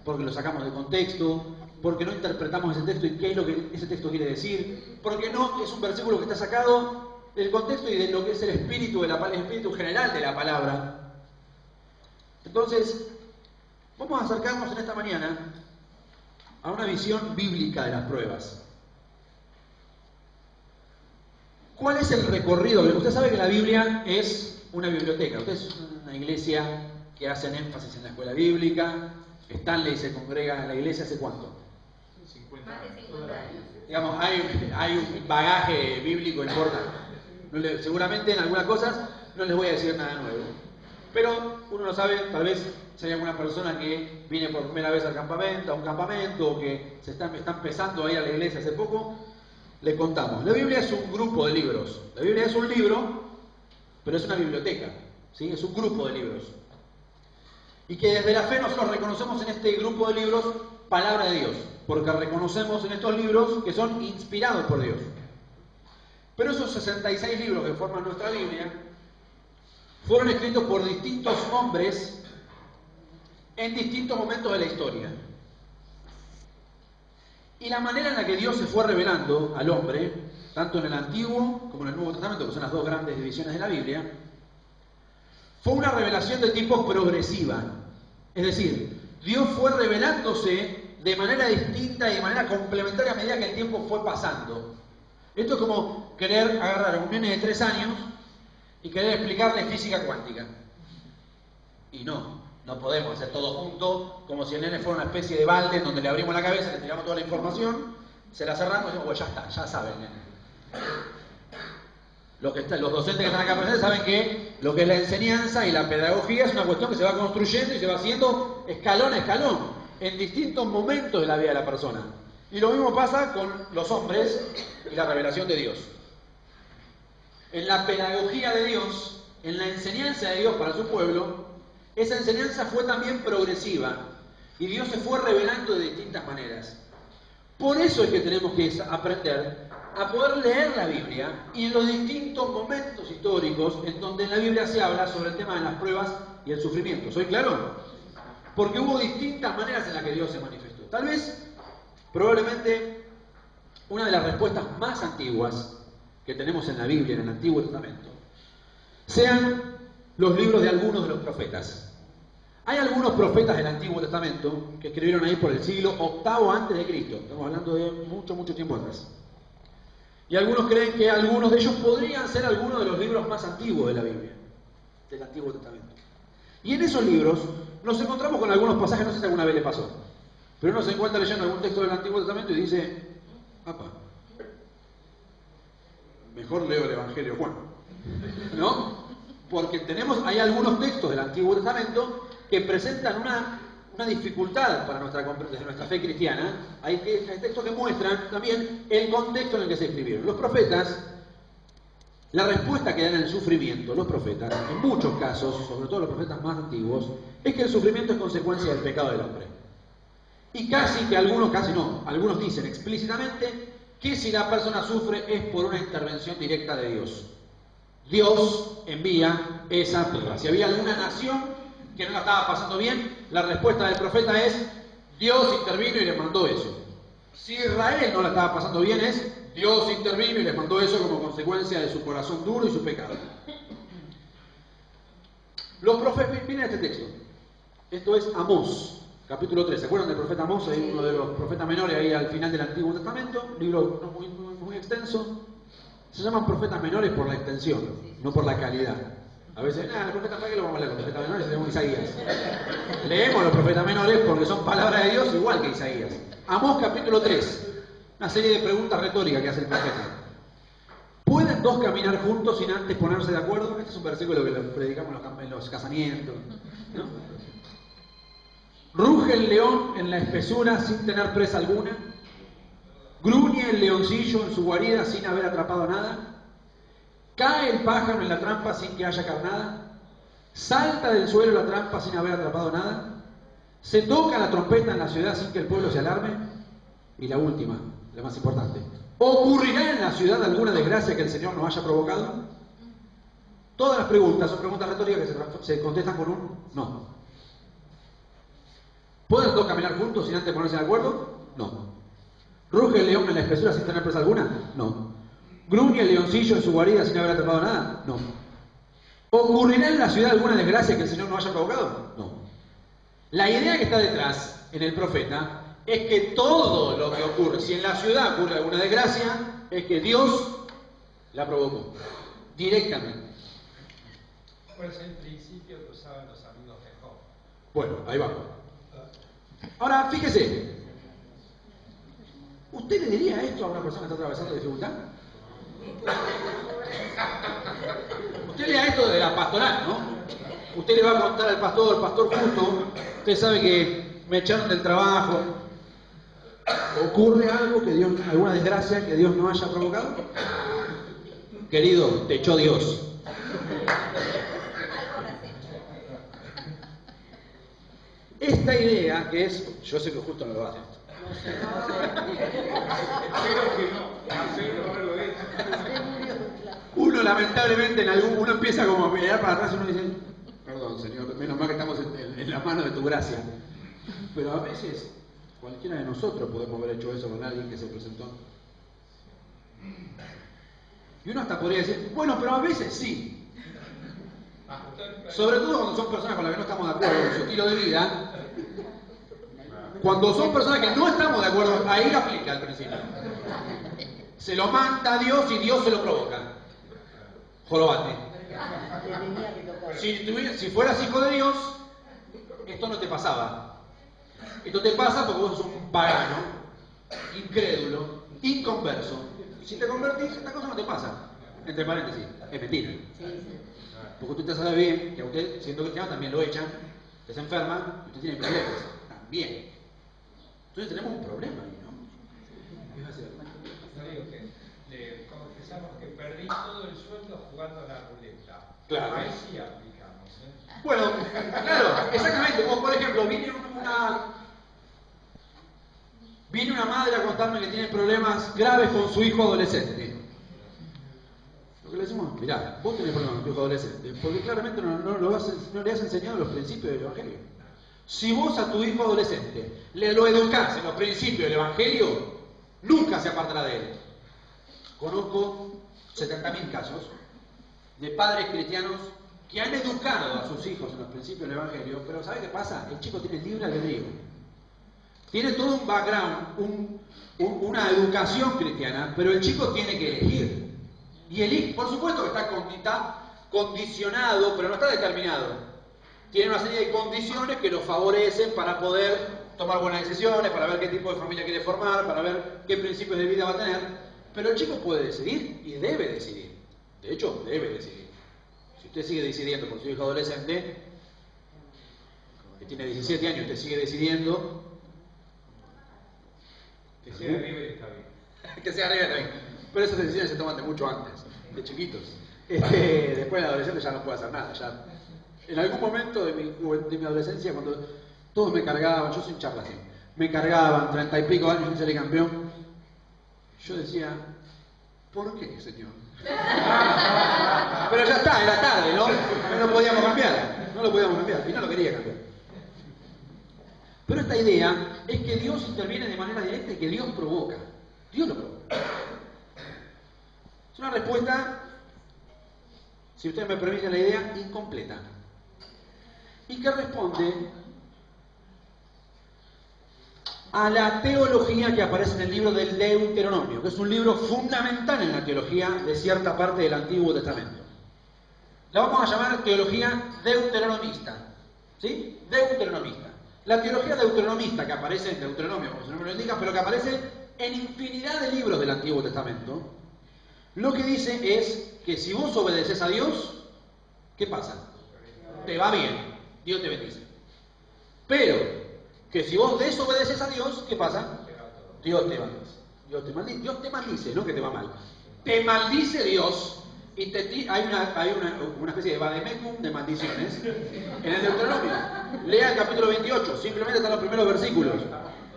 Porque lo sacamos de contexto, porque no interpretamos ese texto y qué es lo que ese texto quiere decir, porque no es un versículo que está sacado del contexto y de lo que es el espíritu general de la palabra. Entonces, vamos a acercarnos en esta mañana a una visión bíblica de las pruebas. ¿Cuál es el recorrido? Usted sabe que la Biblia es una biblioteca. Usted es una iglesia que hacen énfasis en la escuela bíblica. Stanley se congrega en la iglesia ¿hace cuánto? 50 años. Digamos, hay un bagaje bíblico importante. Seguramente en algunas cosas no les voy a decir nada nuevo. Pero uno no sabe, tal vez si hay alguna persona que viene por primera vez al campamento, a un campamento, o que está empezando a ir a la iglesia hace poco, le contamos. La Biblia es un grupo de libros. La Biblia es un libro, pero es una biblioteca. ¿Sí? Es un grupo de libros. Y que desde la fe nosotros reconocemos en este grupo de libros palabra de Dios, porque reconocemos en estos libros que son inspirados por Dios. Pero esos 66 libros que forman nuestra Biblia fueron escritos por distintos hombres en distintos momentos de la historia. Y la manera en la que Dios se fue revelando al hombre, tanto en el Antiguo como en el Nuevo Testamento, que son las 2 grandes divisiones de la Biblia, fue una revelación de tipo progresiva. Es decir, Dios fue revelándose de manera distinta y de manera complementaria a medida que el tiempo fue pasando. Esto es como querer agarrar a un nene de 3 años y querer explicarle física cuántica. Y no podemos hacer todo junto, como si el nene fuera una especie de balde en donde le abrimos la cabeza, le tiramos toda la información, se la cerramos y decimos, pues ya está, ya sabe el nene. Los docentes que están acá presentes saben que lo que es la enseñanza y la pedagogía es una cuestión que se va construyendo y se va haciendo escalón a escalón, en distintos momentos de la vida de la persona. Y lo mismo pasa con los hombres y la revelación de Dios. En la pedagogía de Dios, en la enseñanza de Dios para su pueblo, esa enseñanza fue también progresiva y Dios se fue revelando de distintas maneras. Por eso es que tenemos que aprender a poder leer la Biblia y en los distintos momentos históricos en donde en la Biblia se habla sobre el tema de las pruebas y el sufrimiento. ¿Soy claro? Porque hubo distintas maneras en las que Dios se manifestó. Tal vez, probablemente, una de las respuestas más antiguas que tenemos en la Biblia, en el Antiguo Testamento, sean los libros de algunos de los profetas. Hay algunos profetas del Antiguo Testamento que escribieron ahí por el siglo VIII antes de Cristo. Estamos hablando de mucho, mucho tiempo atrás. Y algunos creen que algunos de ellos podrían ser algunos de los libros más antiguos de la Biblia, del Antiguo Testamento. Y en esos libros nos encontramos con algunos pasajes, no sé si alguna vez le pasó, pero uno se encuentra leyendo algún texto del Antiguo Testamento y dice, papá, mejor leo el Evangelio de Juan, ¿no? Porque hay algunos textos del Antiguo Testamento que presentan una dificultad para desde nuestra fe cristiana. Hay textos que muestran también el contexto en el que se escribieron. Los profetas, la respuesta que dan al sufrimiento, los profetas, en muchos casos, sobre todo los profetas más antiguos, es que el sufrimiento es consecuencia del pecado del hombre. Y algunos dicen explícitamente que si la persona sufre es por una intervención directa de Dios. Dios envía esa prueba. Si había alguna nación que no la estaba pasando bien, la respuesta del profeta es Dios intervino y le mandó eso. Si Israel no la estaba pasando bien, es Dios intervino y les mandó eso como consecuencia de su corazón duro y su pecado. Los profetas, miren este texto. Esto es Amós, capítulo 3. ¿Se acuerdan del profeta Amós? Hay uno de los profetas menores ahí al final del Antiguo Testamento, un libro no muy extenso. Se llaman profetas menores por la extensión, no por la calidad. A veces, los profetas menores lo vamos a leer, los profetas menores leemos Isaías. Leemos los profetas menores porque son palabras de Dios igual que Isaías. Amós capítulo 3, una serie de preguntas retóricas que hace el profeta. ¿Pueden dos caminar juntos sin antes ponerse de acuerdo? Este es un versículo que lo predicamos en los casamientos, ¿no? ¿Ruge el león en la espesura sin tener presa alguna? ¿Gruñe el leoncillo en su guarida sin haber atrapado nada? ¿Cae el pájaro en la trampa sin que haya carnada? ¿Salta del suelo la trampa sin haber atrapado nada? ¿Se toca la trompeta en la ciudad sin que el pueblo se alarme? Y la última, la más importante. ¿Ocurrirá en la ciudad alguna desgracia que el Señor nos haya provocado? Todas las preguntas son preguntas retóricas que se contestan con un no. ¿Pueden dos caminar juntos sin antes ponerse de acuerdo? No. ¿Ruge el león en la espesura sin tener presa alguna? No. ¿Gruñe el leoncillo en su guarida sin haber atrapado nada? No. ¿Ocurrirá en la ciudad alguna desgracia que el Señor nos haya provocado? No. La idea que está detrás en el profeta es que todo lo que ocurre, si en la ciudad ocurre alguna desgracia, es que Dios la provocó directamente. ¿Cuál es el principio que usaban los amigos de Job? Bueno, ahí va. Ahora, fíjese. ¿Usted le diría esto a una persona que está atravesando dificultad? Usted lea esto de la pastoral, ¿no? Usted le va a contar al pastor justo, usted sabe que me echaron del trabajo. ¿Ocurre algo que Dios, alguna desgracia que Dios no haya provocado? Querido, te echó Dios. Esta idea que es, yo sé que justo no lo hace. Uno lamentablemente uno empieza como a mirar para atrás y uno dice, perdón Señor, menos mal que estamos en la mano de tu gracia. Pero a veces cualquiera de nosotros podemos haber hecho eso con alguien que se presentó. Y uno hasta podría decir, bueno, pero a veces sí. Sobre todo cuando son personas con las que no estamos de acuerdo con su estilo de vida. Cuando son personas que no estamos de acuerdo, ahí lo aplica al principio. Se lo manda a Dios y Dios se lo provoca. Jorobate. Si fueras hijo de Dios, esto no te pasaba. Esto te pasa porque vos sos un pagano, incrédulo, inconverso. Y si te convertís, esta cosa no te pasa. Entre paréntesis, es mentira. Porque usted sabe bien que a usted, siendo cristiano, también lo echan, usted se enferma y usted tiene problemas. También. Entonces tenemos un problema ahí, ¿no? ¿Qué va a hacer? No digo que confesamos que perdí todo el sueldo jugando a la ruleta. Claro. Ahí sí aplicamos. Bueno, claro, exactamente. O por ejemplo, viene una madre a contarme que tiene problemas graves con su hijo adolescente. Lo que le decimos, mirá, vos tenés problemas con tu hijo adolescente, porque claramente no le has enseñado los principios del Evangelio. Si vos a tu hijo adolescente lo educás en los principios del Evangelio, nunca se apartará de él. Conozco 70.000 casos de padres cristianos que han educado a sus hijos en los principios del Evangelio, pero ¿sabe qué pasa? El chico tiene libre albedrío. Tiene todo un background, una educación cristiana, pero el chico tiene que elegir. Y elige, por supuesto que está condicionado, pero no está determinado. Tiene una serie de condiciones que lo favorecen para poder tomar buenas decisiones, para ver qué tipo de familia quiere formar, para ver qué principios de vida va a tener. Pero el chico puede decidir y debe decidir. De hecho, debe decidir. Si usted sigue decidiendo por su hijo adolescente, que tiene 17 años, usted sigue decidiendo... Que sea libre está bien. Que sea libre está bien. Pero esas decisiones se toman de mucho antes, de chiquitos. Después de adolescente ya no puede hacer nada. Ya. En algún momento de mi adolescencia, cuando todos me cargaban, yo soy un charlatán, me cargaban 30 y pico años sin ser campeón, yo decía, ¿por qué, señor? Pero ya está, era tarde, ¿no? No lo podíamos cambiar, y no lo quería cambiar. Pero esta idea es que Dios interviene de manera directa y que Dios provoca. Dios lo provoca. Es una respuesta, si ustedes me permiten la idea, incompleta. Y que responde a la teología que aparece en el libro del Deuteronomio, que es un libro fundamental en la teología de cierta parte del Antiguo Testamento. La vamos a llamar teología deuteronomista. ¿Sí? Deuteronomista. La teología deuteronomista que aparece en Deuteronomio, como su nombre lo indica, pero que aparece en infinidad de libros del Antiguo Testamento, lo que dice es que si vos obedeces a Dios, ¿qué pasa? Te va bien, Dios te bendice. Pero que si vos desobedeces a Dios, ¿qué pasa? Dios te maldice. Dios te maldice, no que te va mal. Te maldice Dios y hay una especie de vademecum de maldiciones en el Deuteronomio. Lea el capítulo 28, simplemente están los primeros versículos.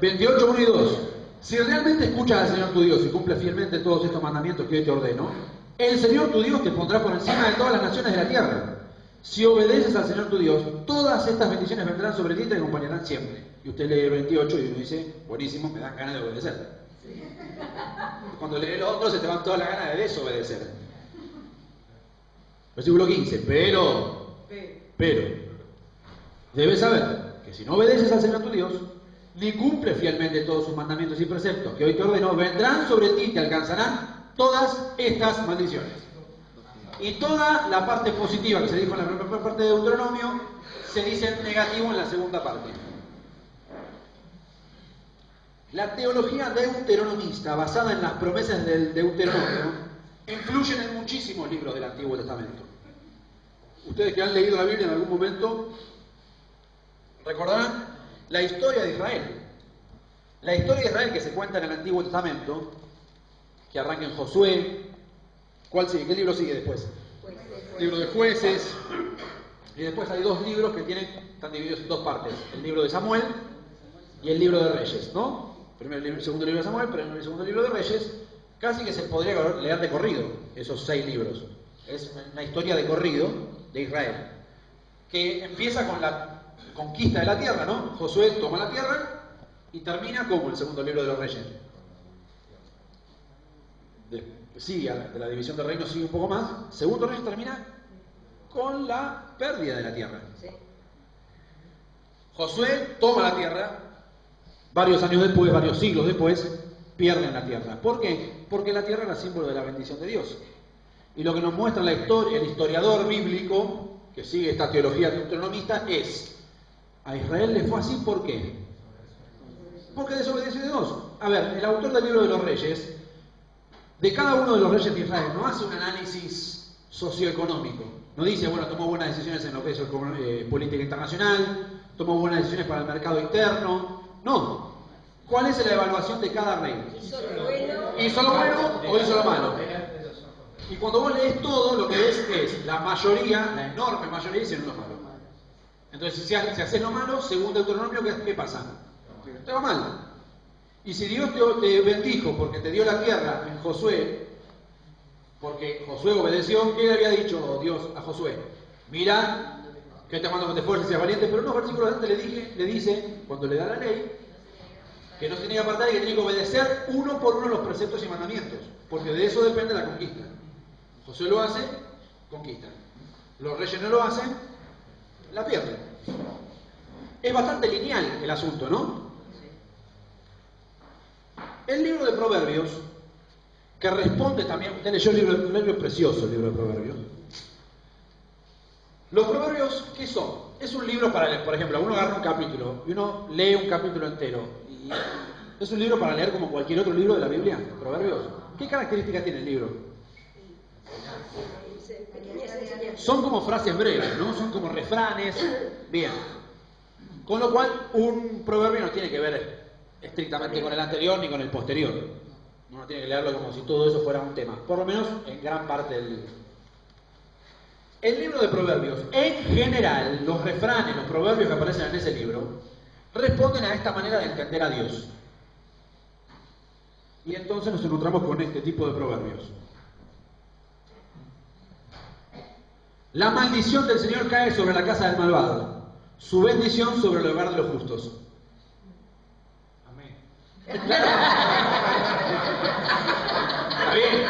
28, 1 y 2. Si realmente escuchas al Señor tu Dios y cumples fielmente todos estos mandamientos que hoy te ordeno, el Señor tu Dios te pondrá por encima de todas las naciones de la tierra. Si obedeces al Señor tu Dios, todas estas bendiciones vendrán sobre ti y te acompañarán siempre. Y usted lee el 28 y uno dice, buenísimo, me dan ganas de obedecer. Cuando lee lo otro se te van todas las ganas de desobedecer. Versículo 15, pero, debes saber que si no obedeces al Señor tu Dios, ni cumples fielmente todos sus mandamientos y preceptos que hoy te ordeno, vendrán sobre ti y te alcanzarán todas estas maldiciones. Y toda la parte positiva que se dijo en la primera parte de Deuteronomio, se dice en negativo en la segunda parte. La teología deuteronomista, basada en las promesas del Deuteronomio, influyen en muchísimos libros del Antiguo Testamento. Ustedes que han leído la Biblia en algún momento, recordarán la historia de Israel. La historia de Israel que se cuenta en el Antiguo Testamento, que arranca en Josué. ¿Cuál sigue? ¿Qué libro sigue después? El libro de Jueces. Y después hay dos libros que están divididos en dos partes. El libro de Samuel y el libro de Reyes, ¿no? El segundo libro de Samuel, pero en el segundo libro de Reyes casi que se podría leer de corrido esos 6 libros. Es una historia de corrido de Israel, que empieza con la conquista de la tierra, ¿no? Josué toma la tierra y termina como el segundo libro de los Reyes. Sigue, de la división del reino sigue un poco más. Segundo Reyes termina con la pérdida de la tierra. Josué toma la tierra, varios años después, varios siglos después, pierden la tierra. ¿Por qué? Porque la tierra era símbolo de la bendición de Dios. Y lo que nos muestra la historia, el historiador bíblico, que sigue esta teología deuteronomista, es: a Israel le fue así, ¿por qué? Porque desobedeció a Dios. A ver, el autor del libro de los Reyes, de cada uno de los reyes de Israel, no hace un análisis socioeconómico. No dice, bueno, tomó buenas decisiones en lo que es política internacional, tomó buenas decisiones para el mercado interno. No. ¿Cuál es la evaluación de cada rey? Hizo lo bueno. ¿Hizo lo bueno o hizo lo malo? Y cuando vos lees todo, lo que ves es la mayoría, la enorme mayoría, hicieron lo malo. Entonces, si haces lo malo, según Deuteronomio, ¿qué pasa? Te va mal. Y si Dios te bendijo porque te dio la tierra en Josué, porque Josué obedeció, ¿qué le había dicho Dios a Josué? Mira, que te mando que te esfuerces y seas valiente, pero unos versículos antes le dice, cuando le da la ley, que no se tiene que apartar y que tiene que obedecer uno por uno los preceptos y mandamientos, porque de eso depende la conquista. Josué lo hace, conquista. Los reyes no lo hacen, la pierden. Es bastante lineal el asunto, ¿no? El libro de Proverbios, que responde también, usted leyó un libro precioso, el libro de Proverbios. Los proverbios, ¿qué son? Es un libro para leer, por ejemplo, uno agarra un capítulo y uno lee un capítulo entero. Y es un libro para leer como cualquier otro libro de la Biblia, Proverbios. ¿Qué características tiene el libro? Son como frases breves, ¿no? Son como refranes. Bien. Con lo cual, un proverbio no tiene que ver estrictamente con el anterior ni con el posterior. Uno tiene que leerlo como si todo eso fuera un tema. Por lo menos en gran parte del libro. El libro de Proverbios, en general, los refranes, los proverbios que aparecen en ese libro, responden a esta manera de entender a Dios. Y entonces nos encontramos con este tipo de proverbios. La maldición del Señor cae sobre la casa del malvado, su bendición sobre el hogar de los justos. Amén. Está bien.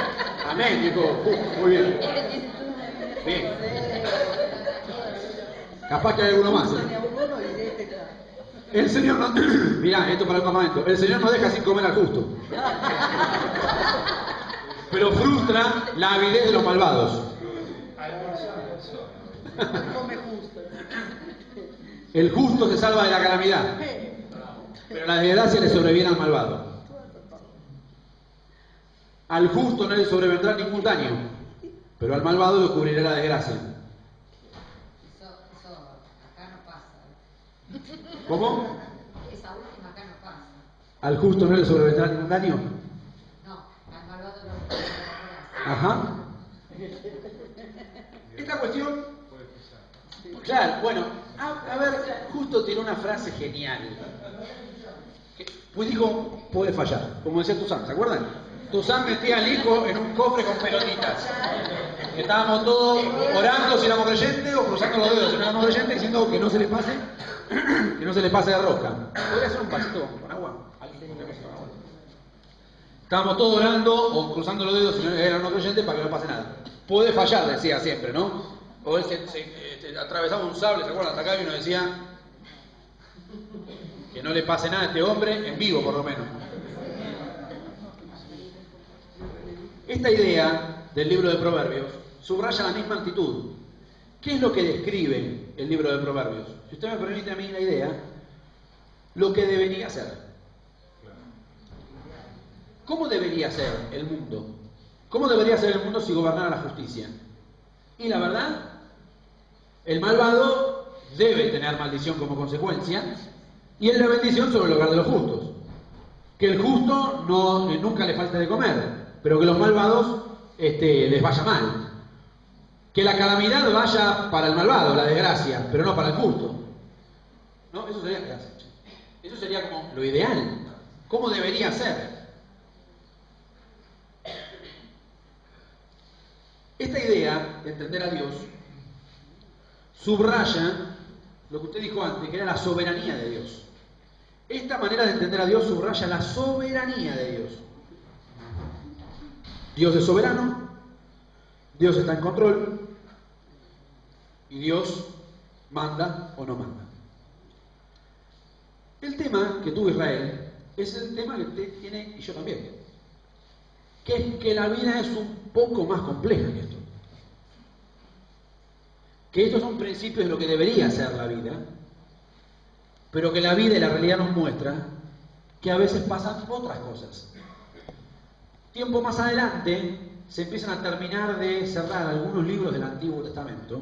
Amén, dijo. Muy bien. Bien. Capaz que hay alguno más. El Señor no... Mirá, esto para el campamento. El Señor no deja sin comer al justo, pero frustra la avidez de los malvados. El justo se salva de la calamidad, pero la desgracia le sobreviene al malvado. Al justo no le sobrevendrá ningún daño, pero al malvado le cubrirá la desgracia. Eso acá no pasa. ¿Cómo? Esa última acá no pasa. ¿Al justo no le sobrevendrá ningún daño? No, al malvado no le pasa. Ajá. Esta cuestión, claro, bueno, a ver, justo tiene una frase genial. Pues dijo, puede fallar, como decía Tuzán, ¿se acuerdan? Tuzán metía al hijo en un cofre con pelotitas. Estábamos todos orando si éramos creyentes o cruzando los dedos si no éramos creyentes, diciendo que no se le pase, que no se le pase de rosca. ¿Podría hacer un pasito con agua? Estábamos todos orando o cruzando los dedos si no éramos creyentes para que no pase nada. Puede fallar, decía siempre, ¿no? O él atravesaba un sable, ¿se acuerdan? Hasta acá y uno decía que no le pase nada a este hombre, en vivo por lo menos. Esta idea del libro de Proverbios subraya la misma actitud. ¿Qué es lo que describe el libro de Proverbios? Si usted me permite a mí la idea, lo que debería ser. ¿Cómo debería ser el mundo? ¿Cómo debería ser el mundo si gobernara la justicia? Y la verdad, el malvado debe tener maldición como consecuencia y es la bendición sobre el hogar de los justos. Que el justo nunca le falte de comer, pero que los malvados les vaya mal. Que la calamidad vaya para el malvado, la desgracia, pero no para el justo. ¿No? Eso sería como lo ideal. ¿Cómo debería ser? Esta idea de entender a Dios subraya lo que usted dijo antes, que era la soberanía de Dios. Esta manera de entender a Dios subraya la soberanía de Dios. Dios es soberano, Dios está en control y Dios manda o no manda. El tema que tuvo Israel es el tema que usted tiene y yo también, que es que la vida es un poco más compleja que esto. Que estos son principios de lo que debería ser la vida, pero que la vida y la realidad nos muestra que a veces pasan otras cosas. Tiempo más adelante se empiezan a terminar de cerrar algunos libros del Antiguo Testamento,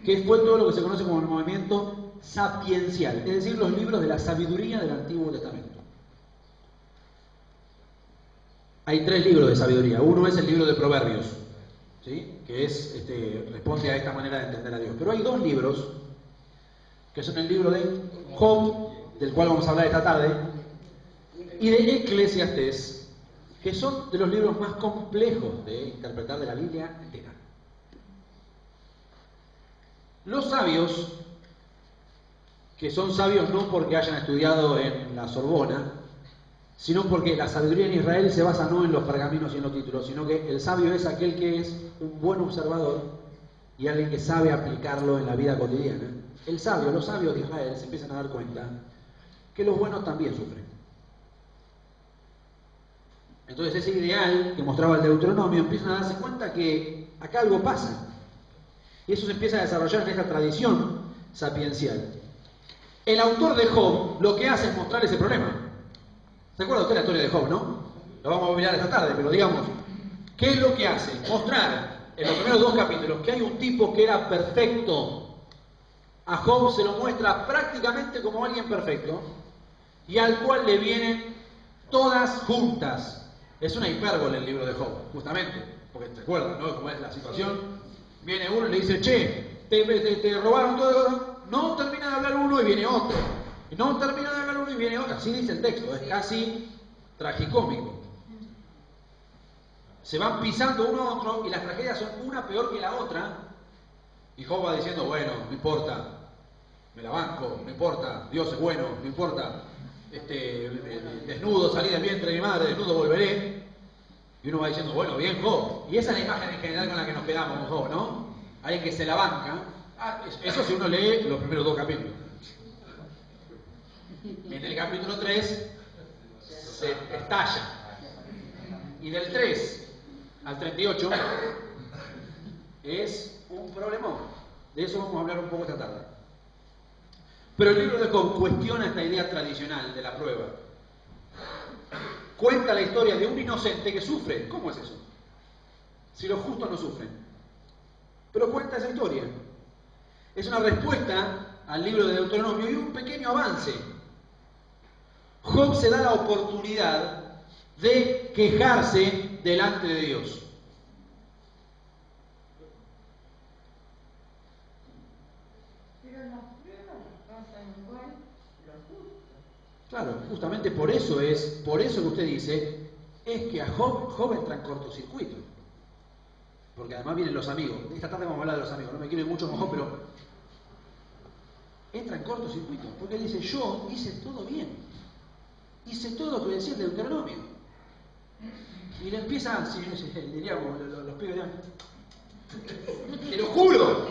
que fue todo lo que se conoce como el movimiento sapiencial, es decir, los libros de la sabiduría del Antiguo Testamento. hay 3 libros de sabiduría. Uno es el libro de Proverbios, ¿sí? Que es, responde a esta manera de entender a Dios. Pero hay 2 libros, que son el libro de Job, del cual vamos a hablar esta tarde, y de Eclesiastés, que son de los libros más complejos de interpretar de la Biblia entera. Los sabios, que son sabios no porque hayan estudiado en la Sorbona, sino porque la sabiduría en Israel se basa no en los pergaminos y en los títulos, sino que el sabio es aquel que es un buen observador y alguien que sabe aplicarlo en la vida cotidiana. Los sabios de Israel se empiezan a dar cuenta que los buenos también sufren. Entonces ese ideal que mostraba el Deuteronomio empiezan a darse cuenta que acá algo pasa. Y eso se empieza a desarrollar en esta tradición sapiencial. El autor de Job lo que hace es mostrar ese problema. ¿Se acuerda usted la historia de Job, no? Lo vamos a mirar esta tarde, pero digamos, ¿qué es lo que hace? Mostrar en los primeros 2 capítulos que hay un tipo que era perfecto. A Job se lo muestra prácticamente como alguien perfecto y al cual le vienen todas juntas. Es una hipérbole el libro de Job, justamente, porque te acuerdas, ¿no? Cómo es la situación. Viene uno y le dice, che, te robaron todo. No termina de hablar uno y viene otro. No termina de hablar uno y viene otro. Así dice el texto, es casi tragicómico. Se van pisando uno a otro y las tragedias son una peor que la otra. Y Job va diciendo, bueno, no importa, me la banco, no importa, Dios es bueno, no importa. Desnudo salí del vientre de mi madre, desnudo volveré. Y uno va diciendo, bueno, bien Job. Y esa es la imagen en general con la que nos quedamos con Job, ¿no? Alguien que se la banca. Eso si uno lee los primeros 2 capítulos. En el capítulo 3 se estalla. Y del 3 al 38 es un problemón. De eso vamos a hablar un poco esta tarde. Pero el libro de Job cuestiona esta idea tradicional de la prueba. Cuenta la historia de un inocente que sufre. ¿Cómo es eso? Si los justos no sufren. Pero cuenta esa historia. Es una respuesta al libro de Deuteronomio y un pequeño avance. Job se da la oportunidad de quejarse delante de Dios. Pero las pruebas pasan igual los justos. Claro, justamente por eso que usted dice, es que a Job entra en cortocircuito. Porque además vienen los amigos. Esta tarde vamos a hablar de los amigos, no me quiero ir mucho con Job, pero entra en cortocircuito. Porque él dice, yo hice todo bien. Hice todo lo que decía el Deuteronomio. Y le empieza, diríamos, los pibes dirán, te lo juro,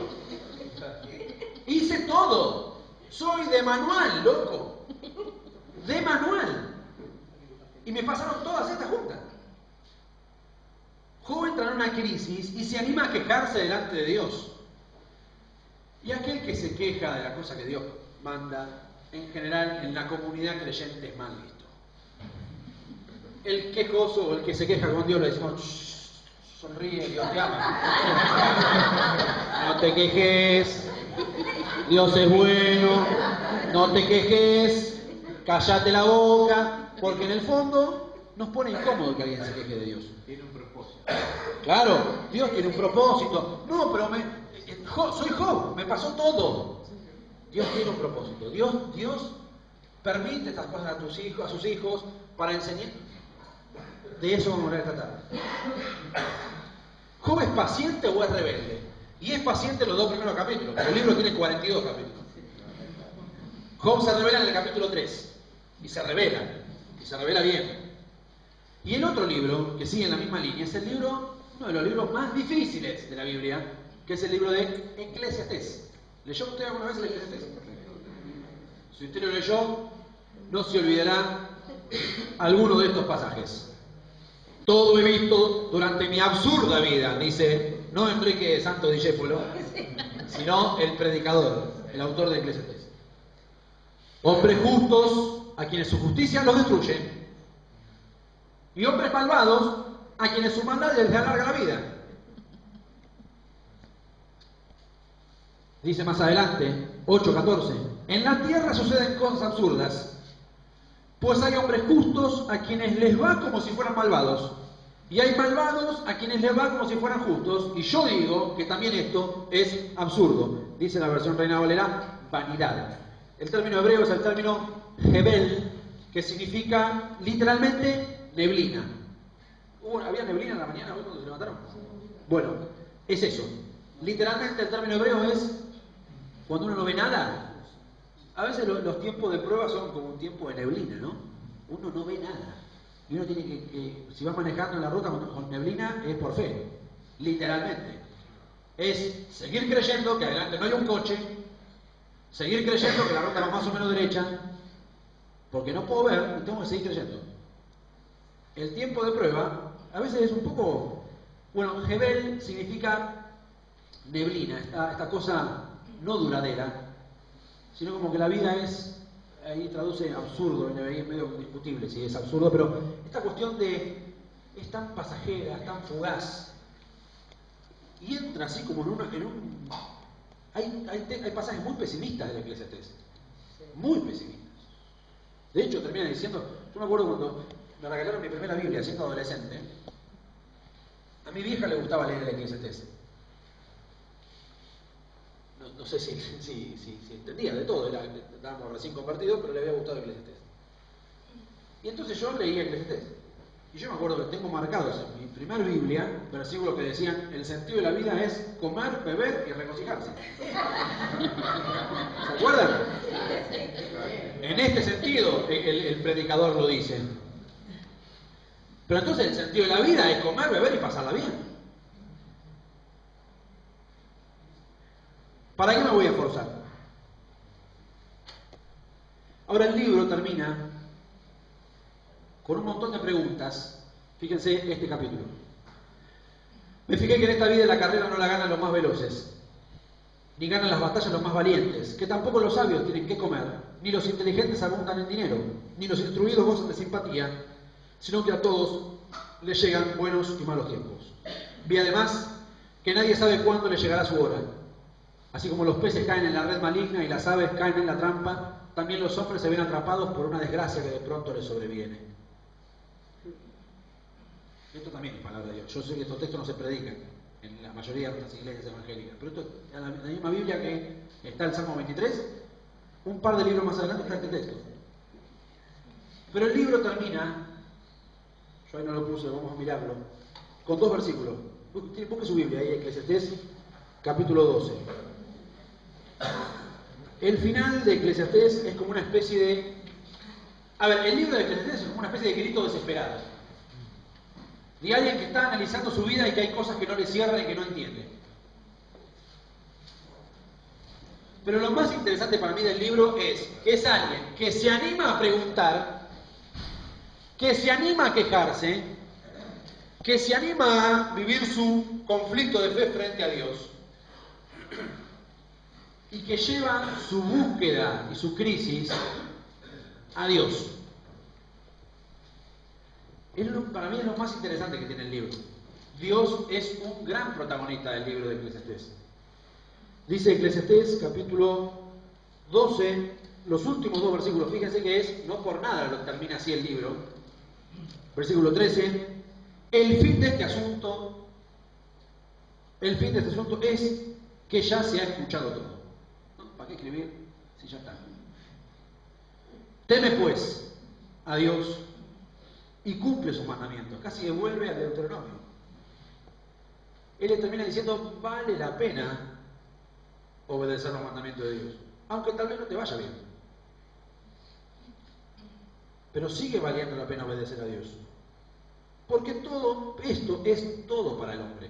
hice todo. Soy de manual, loco. De manual. Y me pasaron todas estas juntas. Job entra en una crisis y se anima a quejarse delante de Dios. Y aquel que se queja de la cosa que Dios manda, en general en la comunidad creyente es mal visto. El quejoso o el que se queja con Dios le decimos, sonríe, Dios te ama. No te quejes, Dios es bueno, no te quejes, cállate la boca, porque en el fondo nos pone incómodo que alguien se queje de Dios. Tiene un propósito. Claro, Dios tiene un propósito. No, pero soy Job, me pasó todo. Dios tiene un propósito. Dios permite estas cosas a sus hijos para enseñar. De eso vamos a hablar esta tarde. ¿Job es paciente o es rebelde? Y es paciente en los 2 primeros capítulos. El libro tiene 42 capítulos. Job se revela en el capítulo 3. Y se revela bien. Y el otro libro, que sigue en la misma línea, es uno de los libros más difíciles de la Biblia, que es el libro de Eclesiastés. ¿Leyó usted alguna vez el Eclesiastés? Si usted lo leyó, no se olvidará alguno de estos pasajes. Todo he visto durante mi absurda vida, dice, no Enrique Santo Discépolo, sino el predicador, el autor de Eclesiastés. Hombres justos a quienes su justicia los destruye, y hombres malvados a quienes su maldad les alarga la vida. Dice más adelante, 8:14, en la tierra suceden cosas absurdas, pues hay hombres justos a quienes les va como si fueran malvados, Y hay malvados a quienes les va como si fueran justos, y yo digo que también esto es absurdo. Dice la versión Reina Valera, vanidad. El término hebreo es el término hebel, que significa literalmente neblina. ¿Había neblina en la mañana hoy cuando se levantaron? Bueno, es eso. Literalmente el término hebreo es cuando uno no ve nada. A veces los tiempos de prueba son como un tiempo de neblina, ¿no? Uno no ve nada. Y uno tiene que si va manejando en la ruta con neblina, es por fe. Literalmente. Es seguir creyendo que adelante no hay un coche, seguir creyendo que la ruta va más o menos derecha, porque no puedo ver y tengo que seguir creyendo. El tiempo de prueba a veces es un poco... Bueno, Hebel significa neblina, esta cosa no duradera, sino como que la vida es... Ahí traduce absurdo, ahí es medio discutible si es absurdo, pero esta cuestión de... es tan pasajera, es tan fugaz, y entra así como en un... Hay pasajes muy pesimistas de la Eclesiastés, muy pesimistas. De hecho, termina diciendo, yo me acuerdo cuando me regalaron mi primera Biblia siendo adolescente, a mi vieja le gustaba leer el Eclesiastés. No sé si entendía de todo, estábamos recién convertidos, pero le había gustado el Eclesiastés. Y entonces yo leía el Eclesiastés. Y yo me acuerdo que tengo marcados en mi primer Biblia versículos que decían: el sentido de la vida es comer, beber y regocijarse. ¿Se acuerdan? En este sentido el predicador lo dice. Pero entonces el sentido de la vida es comer, beber y pasarla bien. ¿Para qué me voy a forzar? Ahora el libro termina con un montón de preguntas. Fíjense este capítulo. Me fijé que en esta vida la carrera no la ganan los más veloces, ni ganan las batallas los más valientes, que tampoco los sabios tienen que comer, ni los inteligentes abundan en dinero, ni los instruidos gozan de simpatía, sino que a todos les llegan buenos y malos tiempos. Vi además que nadie sabe cuándo le llegará su hora. Así como los peces caen en la red maligna y las aves caen en la trampa, también los hombres se ven atrapados por una desgracia que de pronto les sobreviene. Esto también es palabra de Dios. Yo sé que estos textos no se predican en la mayoría de las iglesias evangélicas, pero esto en la misma Biblia que está el Salmo 23, un par de libros más adelante está este texto. Pero el libro termina, yo ahí no lo puse, vamos a mirarlo, con dos versículos. Busque su Biblia, ahí Eclesiastés, capítulo 12. El final de Eclesiastés es como una especie de... A ver, el libro de Eclesiastés es como una especie de grito desesperado. De alguien que está analizando su vida y que hay cosas que no le cierran y que no entiende. Pero lo más interesante para mí del libro es que es alguien que se anima a preguntar, que se anima a quejarse, que se anima a vivir su conflicto de fe frente a Dios, y que lleva su búsqueda y su crisis a Dios. Para mí es lo más interesante que tiene el libro. Dios es un gran protagonista del libro de Eclesiastés. Dice Eclesiastés capítulo 12, los últimos dos versículos, fíjense que es, no por nada lo termina así el libro. Versículo 13, el fin de este asunto es que ya se ha escuchado todo. ¿No? ¿Para qué escribir si ya está? Teme pues a Dios y cumple sus mandamientos. Casi que vuelve al Deuteronomio. Él le termina diciendo, vale la pena obedecer los mandamientos de Dios, aunque tal vez no te vaya bien. Pero sigue valiendo la pena obedecer a Dios. Porque todo esto es todo para el hombre.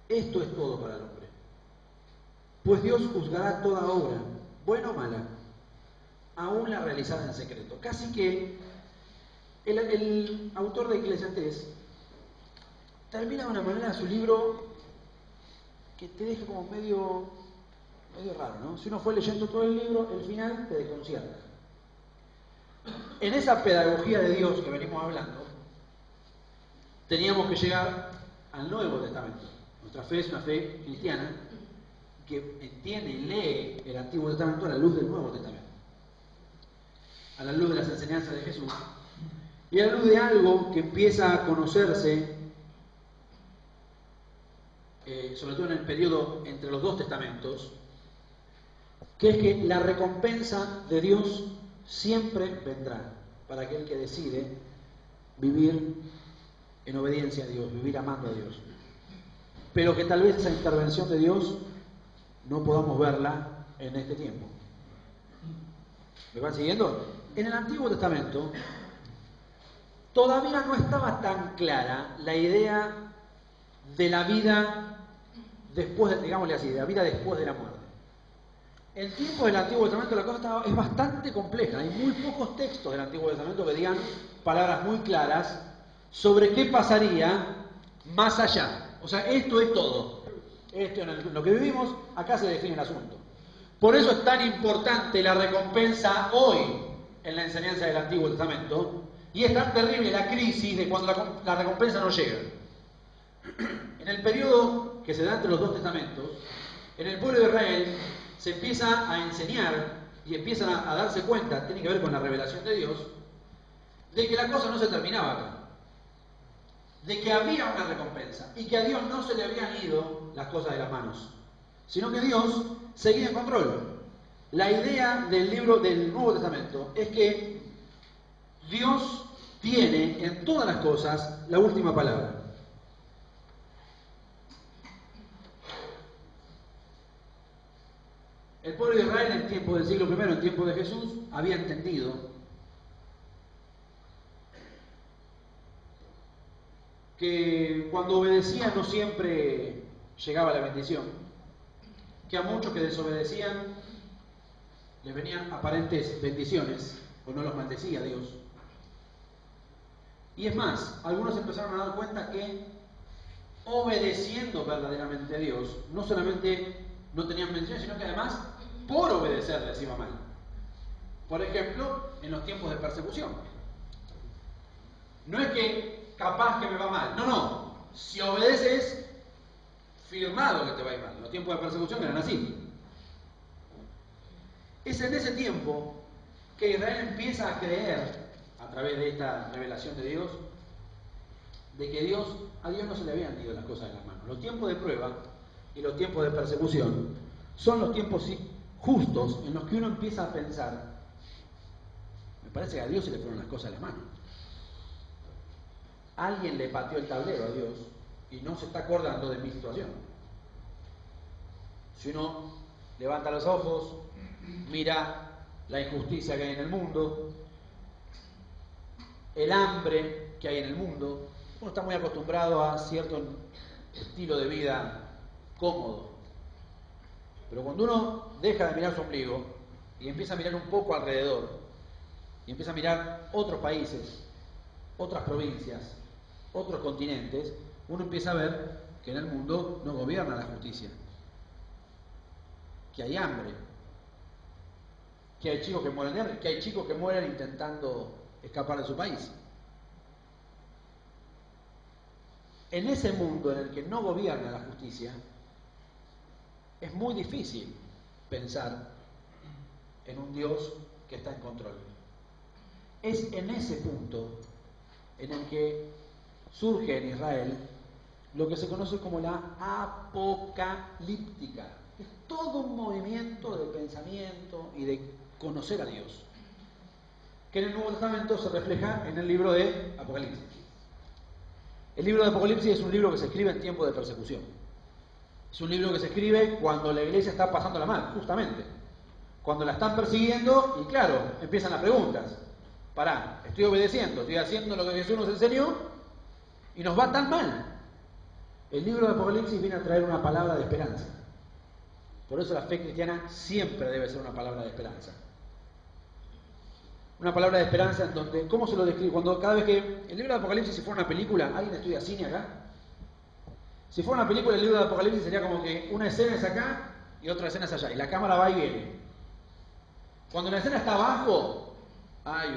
Esto es todo para el hombre. Pues Dios juzgará toda obra, buena o mala, aún la realizada en secreto. Casi que el autor de Eclesiastés termina de una manera su libro que te deja como medio raro, ¿no? Si uno fue leyendo todo el libro, el final te desconcierta. En esa pedagogía de Dios que venimos hablando, teníamos que llegar al Nuevo Testamento. Nuestra fe es una fe cristiana que entiende y lee el Antiguo Testamento a la luz del Nuevo Testamento, a la luz de las enseñanzas de Jesús. y a la luz de algo que empieza a conocerse, sobre todo en el periodo entre los dos testamentos, que es que la recompensa de Dios siempre vendrá para aquel que decide vivir en obediencia a Dios, vivir amando a Dios. Pero que tal vez esa intervención de Dios no podamos verla en este tiempo. ¿Me van siguiendo? En el Antiguo Testamento todavía no estaba tan clara la idea de la vida después, digámosle así, de la vida después de la muerte. En tiempos del Antiguo Testamento la cosa es bastante compleja. Hay muy pocos textos del Antiguo Testamento que digan palabras muy claras sobre qué pasaría más allá. O sea, esto es todo. Esto en lo que vivimos, acá se define el asunto. Por eso es tan importante la recompensa hoy en la enseñanza del Antiguo Testamento, y es tan terrible la crisis de cuando la recompensa no llega. En el periodo que se da entre los dos testamentos, en el pueblo de Israel se empieza a enseñar y empiezan a darse cuenta, tiene que ver con la revelación de Dios, de que la cosa no se terminaba acá, de que había una recompensa y que a Dios no se le habían ido las cosas de las manos, sino que Dios seguía en control. La idea del libro del Nuevo Testamento es que Dios tiene en todas las cosas la última palabra. El pueblo de Israel en tiempo del siglo I, en tiempo de Jesús, había entendido que cuando obedecían no siempre llegaba la bendición, que a muchos que desobedecían les venían aparentes bendiciones, o no los maldecía Dios. Y es más, algunos empezaron a dar cuenta que obedeciendo verdaderamente a Dios, no solamente no tenían bendiciones, sino que además por obedecer les iba mal. Por ejemplo, en los tiempos de persecución. No es que capaz que me va mal, no. Si obedeces, firmado que te va a ir mal. Los tiempos de persecución eran así. Es en ese tiempo que Israel empieza a creer, a través de esta revelación de Dios, de que a Dios no se le habían ido las cosas de las manos. Los tiempos de prueba y los tiempos de persecución son los tiempos justos en los que uno empieza a pensar, me parece que a Dios se le fueron las cosas de las manos. Alguien le pateó el tablero a Dios y no se está acordando de mi situación. Si uno levanta los ojos, mira la injusticia que hay en el mundo, el hambre que hay en el mundo, uno está muy acostumbrado a cierto estilo de vida cómodo. Pero cuando uno deja de mirar su ombligo y empieza a mirar un poco alrededor, y empieza a mirar otros países, otras provincias, otros continentes, uno empieza a ver que en el mundo no gobierna la justicia, que hay hambre, que hay chicos que mueren de hambre, que hay chicos que mueren intentando escapar de su país. En ese mundo en el que no gobierna la justicia, es muy difícil pensar en un Dios que está en control. Es en ese punto en el que surge en Israel lo que se conoce como la apocalíptica. Es todo un movimiento de pensamiento y de conocer a Dios, que en el Nuevo Testamento se refleja en el libro de Apocalipsis. El libro de Apocalipsis es un libro que se escribe en tiempo de persecución. Es un libro que se escribe cuando la iglesia está pasándola mal, justamente. Cuando la están persiguiendo y claro, empiezan las preguntas. Pará, estoy obedeciendo, estoy haciendo lo que Jesús nos enseñó y nos va tan mal. El libro de Apocalipsis viene a traer una palabra de esperanza. Por eso la fe cristiana siempre debe ser una palabra de esperanza. Una palabra de esperanza en donde, ¿cómo se lo describe? Cada vez que el libro de Apocalipsis, si fuera una película, ¿alguien estudia cine acá? Si fuera una película, el libro de Apocalipsis sería como que una escena es acá y otra escena es allá, y la cámara va y viene. Cuando la escena está abajo, hay